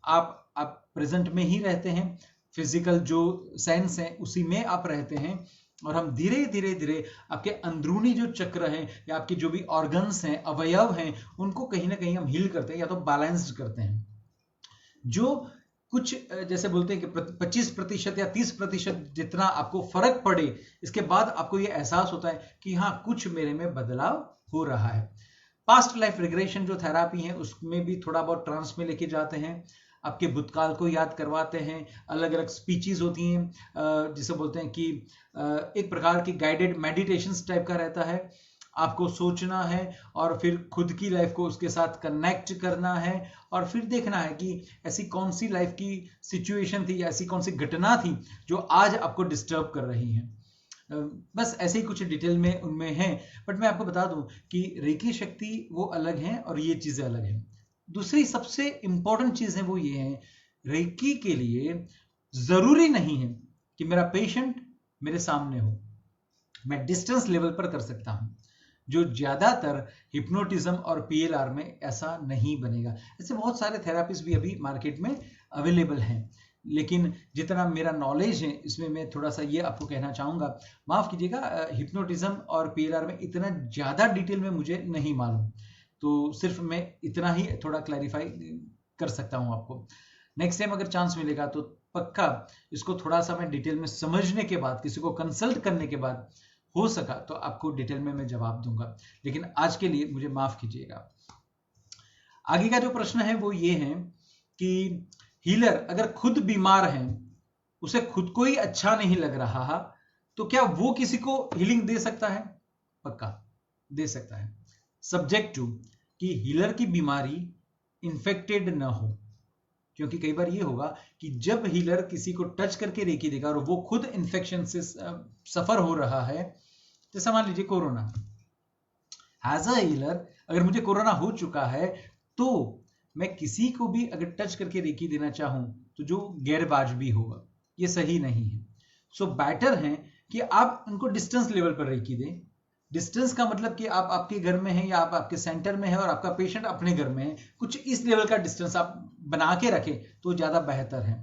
आप प्रेजेंट में ही रहते हैं, फिजिकल जो सेंस है उसी में आप रहते हैं, और हम धीरे धीरे धीरे आपके अंदरूनी जो चक्र हैं या आपके जो भी ऑर्गन्स हैं, अवयव हैं, उनको कहीं ना कहीं हम हील करते हैं या तो बैलेंस्ड करते हैं। जो कुछ जैसे बोलते हैं कि 25% या 30% जितना आपको फर्क पड़े, इसके बाद आपको यह एहसास होता है कि हाँ, कुछ मेरे में बदलाव हो रहा है। पास्ट लाइफ रिग्रेशन जो थेरापी है उसमें भी थोड़ा बहुत ट्रांस में लेके जाते हैं, आपके भूतकाल को याद करवाते हैं। अलग अलग स्पीचेस होती हैं जिसे बोलते हैं कि एक प्रकार की गाइडेड मेडिटेशंस टाइप का रहता है। आपको सोचना है और फिर खुद की लाइफ को उसके साथ कनेक्ट करना है और फिर देखना है कि ऐसी कौन सी लाइफ की सिचुएशन थी या ऐसी कौन सी घटना थी जो आज आपको डिस्टर्ब कर रही है। बस ऐसे ही कुछ डिटेल में उनमें है, बट मैं आपको बता दूं कि रेकी शक्ति वो अलग है और ये चीजें अलग हैं। दूसरी सबसे इंपॉर्टेंट चीज है वो ये है, रेकी के लिए जरूरी नहीं है कि मेरा पेशेंट मेरे सामने हो, मैं डिस्टेंस लेवल पर कर सकता हूं, जो ज्यादातर हिप्नोटिज्म और पीएलआर में ऐसा नहीं बनेगा। ऐसे बहुत सारे थेरापिस्ट भी अभी मार्केट में अवेलेबल हैं, लेकिन जितना मेरा नॉलेज है इसमें मैं थोड़ा सा ये आपको कहना चाहूंगा, माफ कीजिएगा, हिप्नोटिज्म और पीएलआर में इतना ज्यादा डिटेल में मुझे नहीं मालूम, तो सिर्फ मैं इतना ही थोड़ा क्लैरिफाई कर सकता हूं आपको। नेक्स्ट टाइम अगर चांस मिलेगा तो पक्का इसको थोड़ा सा मैं डिटेल में समझने के बाद, किसी को कंसल्ट करने के बाद हो सका तो आपको डिटेल में मैं जवाब दूंगा, लेकिन आज के लिए मुझे माफ कीजिएगा। आगे का जो प्रश्न है वो ये है कि हीलर अगर खुद बीमार है, उसे खुद को ही अच्छा नहीं लग रहा, तो क्या वो किसी को हीलिंग दे सकता है? पक्का दे सकता है, सब्जेक्ट टू कि हीलर की बीमारी इन्फेक्टेड ना हो। क्योंकि कई बार ये होगा कि जब हीलर किसी को टच करके रेकी देगा और वो खुद इन्फेक्शन से सफर हो रहा है, जैसे मान लीजिए कोरोना, एज अ हीलर अगर मुझे कोरोना हो चुका है तो मैं किसी को भी अगर टच करके रेकी देना चाहूं तो जो गैरवाजबी होगा, ये सही नहीं है। सो बेटर है कि आप उनको डिस्टेंस लेवल पर रेकी दें। डिस्टेंस का मतलब कि आप आपके घर में हैं या आप आपके सेंटर में है और आपका पेशेंट अपने घर में है, कुछ इस लेवल का डिस्टेंस आप बना के रखें तो ज्यादा बेहतर है।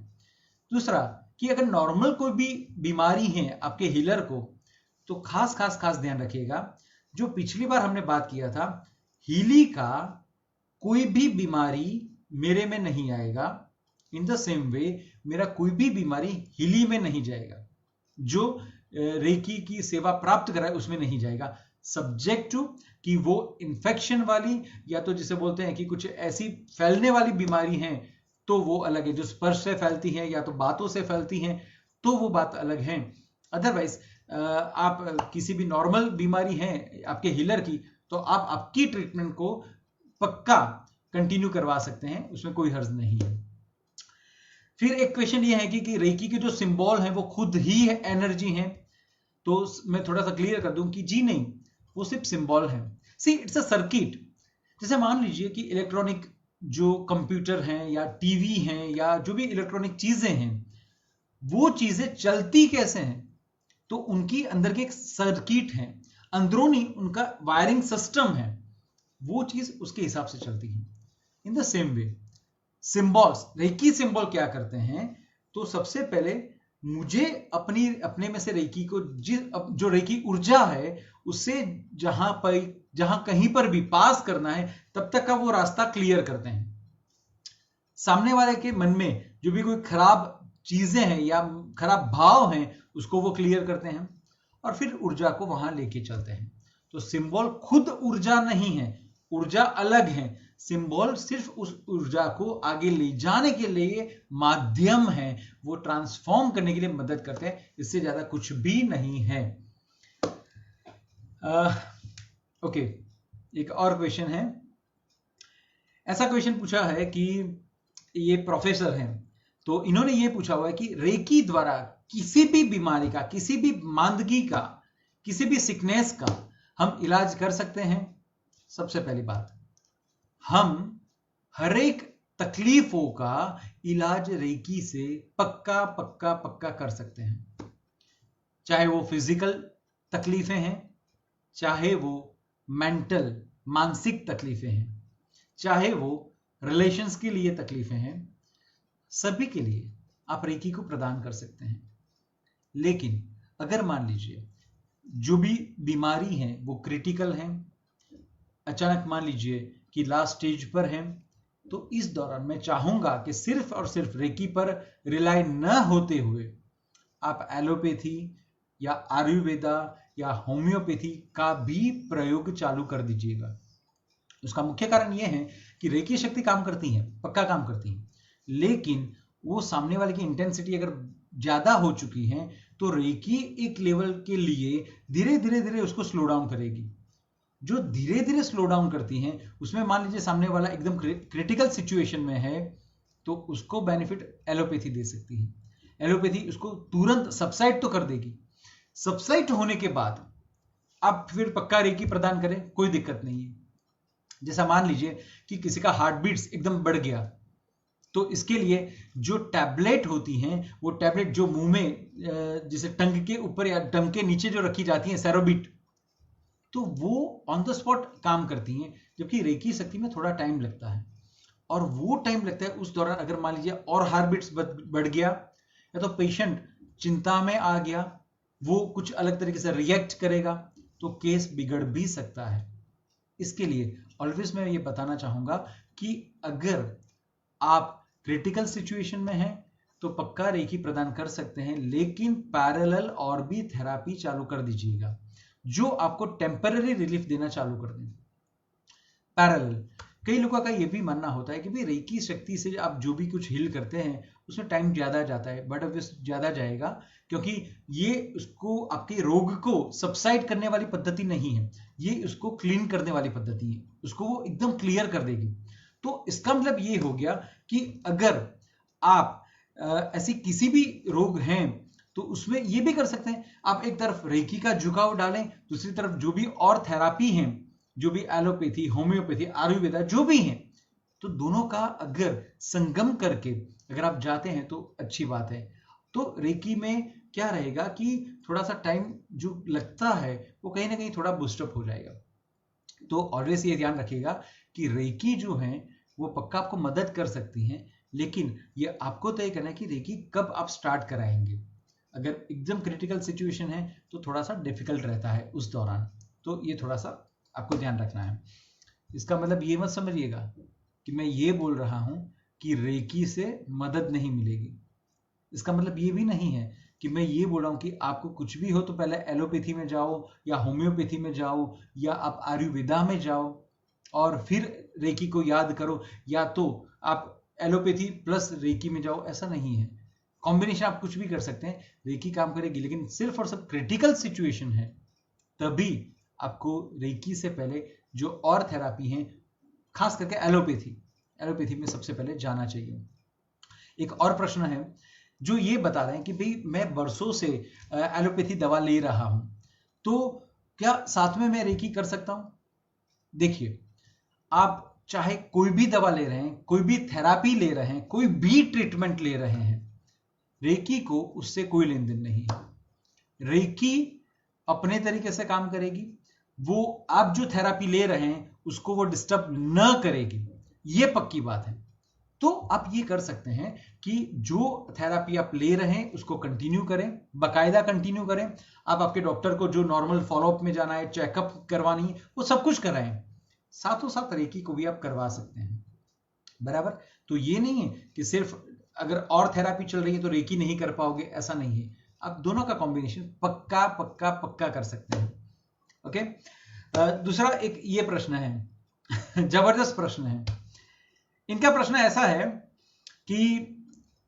दूसरा कि अगर नॉर्मल कोई भी बीमारी है आपके हीलर को, तो खास ध्यान रखिएगा, जो पिछली बार हमने बात किया था, हीली का कोई भी बीमारी मेरे में नहीं आएगा, इन द सेम वे मेरा कोई भी बीमारी हीली में नहीं जाएगा, जो रेकी की सेवा प्राप्त कराए उसमें नहीं जाएगा, सब्जेक्ट टू कि वो इन्फेक्शन वाली या तो जिसे बोलते हैं कि कुछ ऐसी फैलने वाली बीमारी है तो वो अलग है, जो स्पर्श से फैलती है या तो बातों से फैलती है तो वो बात अलग है। अदरवाइज आप किसी भी नॉर्मल बीमारी है आपके हीलर की, तो आप आपकी ट्रीटमेंट को पक्का कंटिन्यू करवा सकते हैं, उसमें कोई हर्ज नहीं है। फिर एक क्वेश्चन ये है कि रेकी के जो सिंबल हैं वो खुद ही एनर्जी हैं, तो मैं थोड़ा सा क्लियर कर दूं कि जी नहीं, वो सिर्फ सिंबल है। सी इट्स अ सर्किट। जैसे मान लीजिए कि इलेक्ट्रॉनिक जो कंप्यूटर हैं या टीवी हैं या जो भी इलेक्ट्रॉनिक चीजें हैं, वो चीजें चलती कैसे हैं, तो उनकी अंदर की एक सर्किट है, अंदरूनी उनका वायरिंग सिस्टम है, वो चीज उसके हिसाब से चलती है। In the same way symbols, reiki symbol क्या करते हैं, तो सबसे पहले मुझे अपने में से रेकी को जो रेकी ऊर्जा है उससे जहां कहीं पर भी पास करना है तब तक का वो रास्ता क्लियर करते हैं। सामने वाले के मन में जो भी कोई खराब चीजें हैं या खराब भाव हैं उसको वो क्लियर करते हैं और फिर ऊर्जा को वहां लेके चलते हैं। तो सिंबल खुद ऊर्जा नहीं है, ऊर्जा अलग है, सिंबल सिर्फ उस ऊर्जा को आगे ले जाने के लिए माध्यम है, वो ट्रांसफॉर्म करने के लिए मदद करते हैं, इससे ज्यादा कुछ भी नहीं है। ओके, एक और क्वेश्चन है। ऐसा क्वेश्चन पूछा है कि ये प्रोफेसर हैं, तो इन्होंने ये पूछा हुआ है कि रेकी द्वारा किसी भी बीमारी का, किसी भी मांदगी का, किसी भी सिकनेस का हम इलाज कर सकते हैं। सबसे पहली बात, हम हर एक तकलीफों का इलाज रेकी से पक्का पक्का पक्का कर सकते हैं, चाहे वो फिजिकल तकलीफें हैं, चाहे वो मेंटल मानसिक तकलीफें हैं, चाहे वो रिलेशंस के लिए तकलीफें हैं, सभी के लिए आप रेकी को प्रदान कर सकते हैं। लेकिन अगर मान लीजिए जो भी बीमारी है वो क्रिटिकल है, अचानक मान लीजिए कि लास्ट स्टेज पर है, तो इस दौरान मैं चाहूंगा कि सिर्फ और सिर्फ रेकी पर रिलाई न होते हुए आप एलोपैथी या आयुर्वेदा या होम्योपैथी का भी प्रयोग चालू कर दीजिएगा। उसका मुख्य कारण यह है कि रेकी शक्ति काम करती है, पक्का काम करती है, लेकिन वो सामने वाले की इंटेंसिटी अगर ज्यादा हो चुकी है तो रेकी एक लेवल के लिए धीरे धीरे धीरे उसको स्लो डाउन करेगी। जो धीरे धीरे स्लो डाउन करती हैं उसमें मान लीजिए सामने वाला एकदम क्रिटिकल सिचुएशन में है तो उसको बेनिफिट एलोपैथी दे सकती है। एलोपैथी उसको तुरंत सबसाइड तो कर देगी, सबसाइड होने के बाद आप फिर पक्का रेकी प्रदान करें, कोई दिक्कत नहीं है। जैसा मान लीजिए कि किसी का हार्ट बीट्स एकदम बढ़ गया, तो इसके लिए जो टैबलेट होती हैं वो टैबलेट जो मुंह में जैसे टंग के ऊपर या टंग के नीचे जो रखी जाती है सेरोबिट, तो वो ऑन द स्पॉट काम करती हैं, जबकि रेकी शक्ति में थोड़ा टाइम लगता है। और वो टाइम लगता है उस दौरान अगर मान लीजिए और हार्ट बीट्स बढ़ गया या तो पेशेंट चिंता में आ गया, वो कुछ अलग तरीके से रिएक्ट करेगा, तो केस बिगड़ भी सकता है। इसके लिए ऑलवेज मैं ये बताना चाहूंगा कि अगर आप क्रिटिकल सिचुएशन में हैं तो पक्का रेकी प्रदान कर सकते हैं, लेकिन पैरेलल और भी थेरापी चालू कर दीजिएगा जो आपको टेम्पररी रिलीफ देना चालू कर दें। पैरेलल कई लोगों का यह भी मानना होता है कि भाई रेकी शक्ति से आप जो भी कुछ हील करते हैं उसमें टाइम ज्यादा जाता है, बट ऑब्वियस ज्यादा जाएगा क्योंकि ये उसको आपके रोग को सबसाइड करने वाली पद्धति नहीं है, ये उसको क्लीन करने वाली पद्धति है, उसको वो एकदम क्लियर कर देगी। तो इसका मतलब ये हो गया कि अगर आप ऐसी किसी भी रोग हैं तो उसमें ये भी कर सकते हैं, आप एक तरफ रेकी का झुकाव डालें, दूसरी तरफ जो भी और थेरापी हैं, जो भी एलोपैथी, होम्योपैथी, आयुर्वेदा जो भी हैं, तो दोनों का अगर संगम करके अगर आप जाते हैं तो अच्छी बात है। तो रेकी में क्या रहेगा कि थोड़ा सा टाइम जो लगता है वो कहीं ना कहीं थोड़ा बूस्टअप हो जाएगा। तो ऑलवेज ये ध्यान रखिएगा कि रेकी जो है वो पक्का आपको मदद कर सकती हैं, लेकिन ये आपको तय करना है कि रेकी कब आप स्टार्ट कराएंगे। अगर एकदम क्रिटिकल सिचुएशन है तो थोड़ा सा डिफिकल्ट रहता है उस दौरान, तो ये थोड़ा सा आपको ध्यान रखना है। इसका मतलब ये मत समझिएगा कि मैं ये बोल रहा हूं कि रेकी से मदद नहीं मिलेगी। इसका मतलब ये भी नहीं है कि मैं ये बोल रहा हूं कि आपको कुछ भी हो तो पहले एलोपैथी में जाओ या होम्योपैथी में जाओ या आप आयुर्वेदा में जाओ और फिर रेकी को याद करो, या तो आप एलोपैथी प्लस रेकी में जाओ, ऐसा नहीं है। कॉम्बिनेशन आप कुछ भी कर सकते हैं, रेकी काम करेगी, लेकिन सिर्फ और सिर्फ क्रिटिकल सिचुएशन है तभी आपको रेकी से पहले जो और थेरापी है, खास करके एलोपैथी में सबसे पहले जाना चाहिए। एक और प्रश्न है जो ये बता रहे हैं कि भाई मैं वर्षों से एलोपैथी दवा ले रहा हूं, तो क्या साथ में मैं रेकी कर सकता हूं? देखिए, आप चाहे कोई भी दवा ले रहे हैं, कोई भी थेरापी ले रहे हैं, कोई भी ट्रीटमेंट ले रहे हैं, रेकी को उससे कोई लेन देन नहीं है। रेकी अपने तरीके से काम करेगी, वो आप जो थेरापी ले रहे हैं उसको वो डिस्टर्ब न करेगी, ये पक्की बात है। तो आप ये कर सकते हैं कि जो थेरापी आप ले रहे हैं उसको कंटिन्यू करें, बाकायदा कंटिन्यू करें। आप आपके डॉक्टर को जो नॉर्मल फॉलोअप में जाना है, चेकअप करवानी है, वो सब कुछ कराएं। साथों साथ रेकी को भी आप करवा सकते हैं, बराबर। तो ये नहीं है कि सिर्फ अगर और थेरापी चल रही है तो रेकी नहीं कर पाओगे, ऐसा नहीं है। आप दोनों का कॉम्बिनेशन पक्का पक्का पक्का कर सकते हैं। ओके। दूसरा एक ये प्रश्न है जबरदस्त प्रश्न है। इनका प्रश्न ऐसा है कि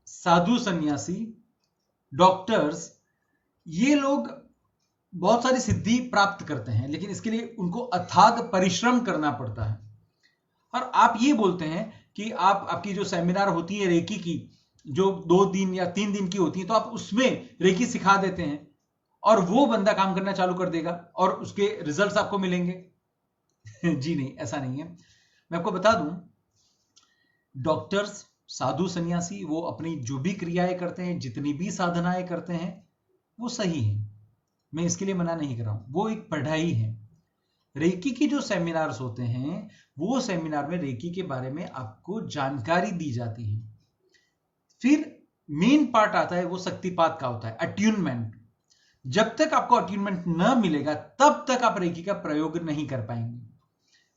साधु सन्यासी, डॉक्टर्स, ये लोग बहुत सारी सिद्धि प्राप्त करते हैं, लेकिन इसके लिए उनको अथाग परिश्रम करना पड़ता है। और आप ये बोलते हैं कि आपकी जो सेमिनार होती है रेकी की, जो 2 दिन या 3 दिन की होती है, तो आप उसमें रेकी सिखा देते हैं और वो बंदा काम करना चालू कर देगा और उसके रिजल्ट्स आपको मिलेंगे। जी नहीं, ऐसा नहीं है। मैं आपको बता दूं, डॉक्टर्स, साधु सन्यासी, वो अपनी जो भी क्रियाएं करते हैं, जितनी भी साधनाएं करते हैं, वो सही है, मैं इसके लिए मना नहीं कर रहा हूं, वो एक पढ़ाई है। रेकी की जो सेमिनार्स होते हैं, वो सेमिनार में रेकी के बारे में आपको जानकारी दी जाती है। फिर मेन पार्ट आता है वो शक्तिपात का होता है, अट्यूनमेंट। जब तक आपको अट्यूनमेंट न मिलेगा तब तक आप रेकी का प्रयोग नहीं कर पाएंगे।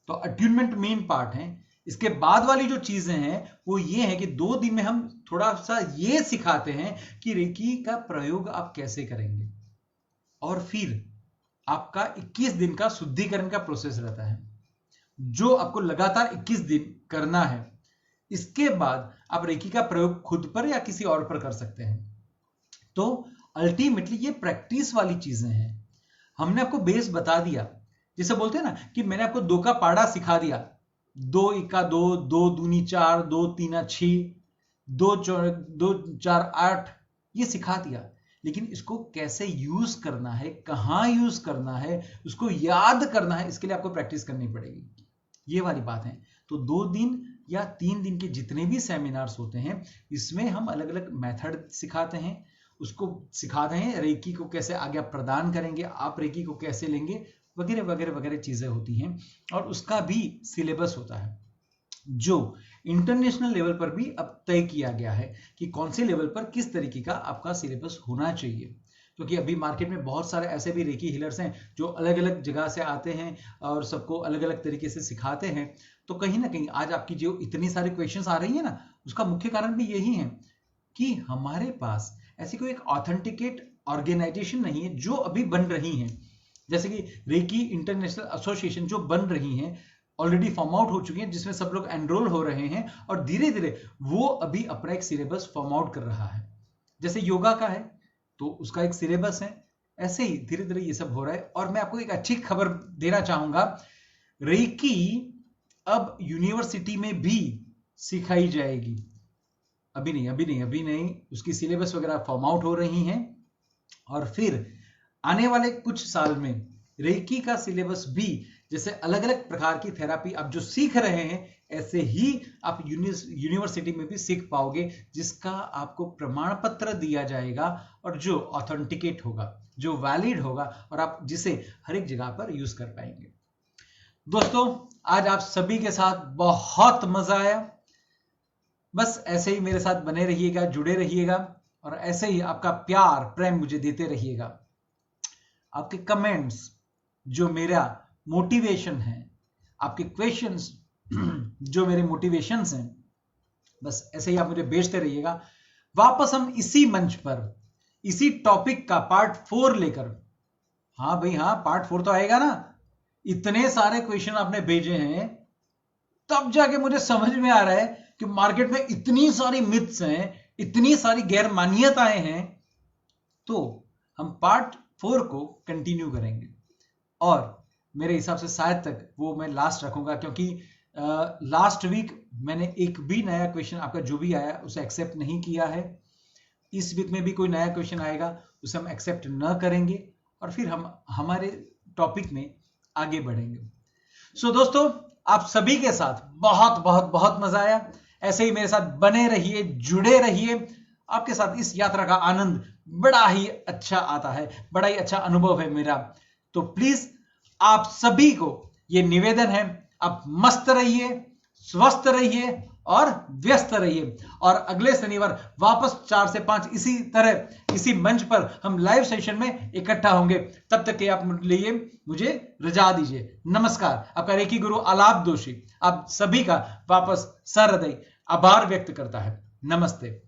तो अट्यूनमेंट मेन पार्ट है। इसके बाद वाली जो चीजें हैं वो ये है कि 2 दिन में हम थोड़ा सा ये सिखाते हैं कि रेकी का प्रयोग आप कैसे करेंगे, और फिर आपका 21 दिन का शुद्धिकरण का प्रोसेस रहता है। जो आपको लगातार 21 दिन करना है। इसके बाद आप रेकी का प्रयोग खुद पर या किसी और पर कर सकते हैं। तो अल्टीमेटली ये प्रैक्टिस वाली चीजें हैं। हमने आपको बेस बता दिया, जैसे बोलते हैं ना कि मैंने आपको 2 का पाड़ा सिखा दिया, 2 एका 2, 2 दूनी 4, 2 तीना 6, 2 4 8, ये सिखा दिया। लेकिन इसको कैसे यूज करना है, कहां यूज करना है, उसको याद करना है, इसके लिए आपको प्रैक्टिस करनी पड़ेगी। ये वाली बात है। तो 2 दिन या 3 दिन के जितने भी सेमिनार्स होते हैं, इसमें हम अलग अलग मेथड सिखाते हैं, उसको सिखाते हैं रेकी को कैसे आगे आप प्रदान करेंगे, आप रेकी को कैसे लेंगे, वगैरह वगैरह वगैरह चीजें होती हैं। और उसका भी सिलेबस होता है जो इंटरनेशनल लेवल पर भी अब तय किया गया है कि कौन से लेवल पर किस तरीके का आपका सिलेबस होना चाहिए। क्योंकि अभी मार्केट में बहुत सारे ऐसे भी रेकी हीलर्स हैं जो अलग अलग जगह से आते हैं और सबको अलग अलग तरीके से सिखाते हैं। तो कहीं ना कहीं आज आपकी जो इतनी सारी क्वेश्चंस आ रही है ना, उसका मुख्य कारण भी यही है कि हमारे पास ऐसी कोई एक ऑथेंटिकेट ऑर्गेनाइजेशन नहीं है जो अभी बन रही है। जैसे कि रेकी इंटरनेशनल एसोसिएशन जो बन रही है, ऑलरेडी फॉर्म आउट हो चुकी है, जिसमें सब लोग एनरोल हो रहे हैं और धीरे धीरे वो अभी अपना एक सिलेबस फॉर्म आउट कर रहा है। जैसे योगा का है तो उसका एक सिलेबस है, ऐसे ही धीरे धीरे ये सब हो रहा है। और मैं आपको एक अच्छी खबर देना चाहूंगा, रेकी अब यूनिवर्सिटी में भी सिखाई जाएगी। अभी नहीं, उसकी सिलेबस वगैरह फॉर्म आउट हो रही हैं और फिर आने वाले कुछ साल में रेकी का सिलेबस भी, जैसे अलग अलग प्रकार की थेरापी आप जो सीख रहे हैं, ऐसे ही आप यूनिवर्सिटी में भी सीख पाओगे, जिसका आपको प्रमाण पत्र दिया जाएगा और जो ऑथेंटिकेट होगा, जो वैलिड होगा और आप जिसे हर एक जगह पर यूज कर पाएंगे। दोस्तों, आज आप सभी के साथ बहुत मजा आया। बस ऐसे ही मेरे साथ बने रहिएगा, जुड़े रहिएगा और ऐसे ही आपका प्यार प्रेम मुझे देते रहिएगा। आपके कमेंट्स जो मेरा मोटिवेशन है, आपके क्वेश्चंस जो मेरे मोटिवेशंस हैं, बस ऐसे ही आप मुझे भेजते रहिएगा। वापस हम इसी मंच पर इसी टॉपिक का पार्ट 4 लेकर, हाँ भाई हाँ, पार्ट 4 तो आएगा ना। इतने सारे क्वेश्चन आपने भेजे हैं, तब जाके मुझे समझ में आ रहा है कि मार्केट में इतनी सारी मिथ्स हैं, इतनी सारी गैर मान्यताएं हैं। तो हम पार्ट 4 को कंटिन्यू करेंगे और मेरे हिसाब से शायद तक वो मैं लास्ट रखूंगा, क्योंकि लास्ट वीक मैंने एक भी नया क्वेश्चन आपका जो भी आया उसे एक्सेप्ट नहीं किया है। इस वीक में भी कोई नया क्वेश्चन आएगा उसे हम एक्सेप्ट न करेंगे और फिर हम हमारे टॉपिक में आगे बढ़ेंगे। सो दोस्तों, आप सभी के साथ बहुत बहुत बहुत मजा आया। ऐसे ही मेरे साथ बने रहिए, जुड़े रहिए। आपके साथ इस यात्रा का आनंद बड़ा ही अच्छा आता है, बड़ा ही अच्छा अनुभव है मेरा। तो प्लीज आप सभी को यह निवेदन है, आप मस्त रहिए, स्वस्थ रहिए और व्यस्त रहिए। और अगले शनिवार वापस 4 से 5 इसी तरह इसी मंच पर हम लाइव सेशन में इकट्ठा होंगे। तब तक के आप लिए मुझे रजा दीजिए। नमस्कार। आपका रेकी गुरु आलाप दोषी आप सभी का वापस सहृदय आभार व्यक्त करता है। नमस्ते।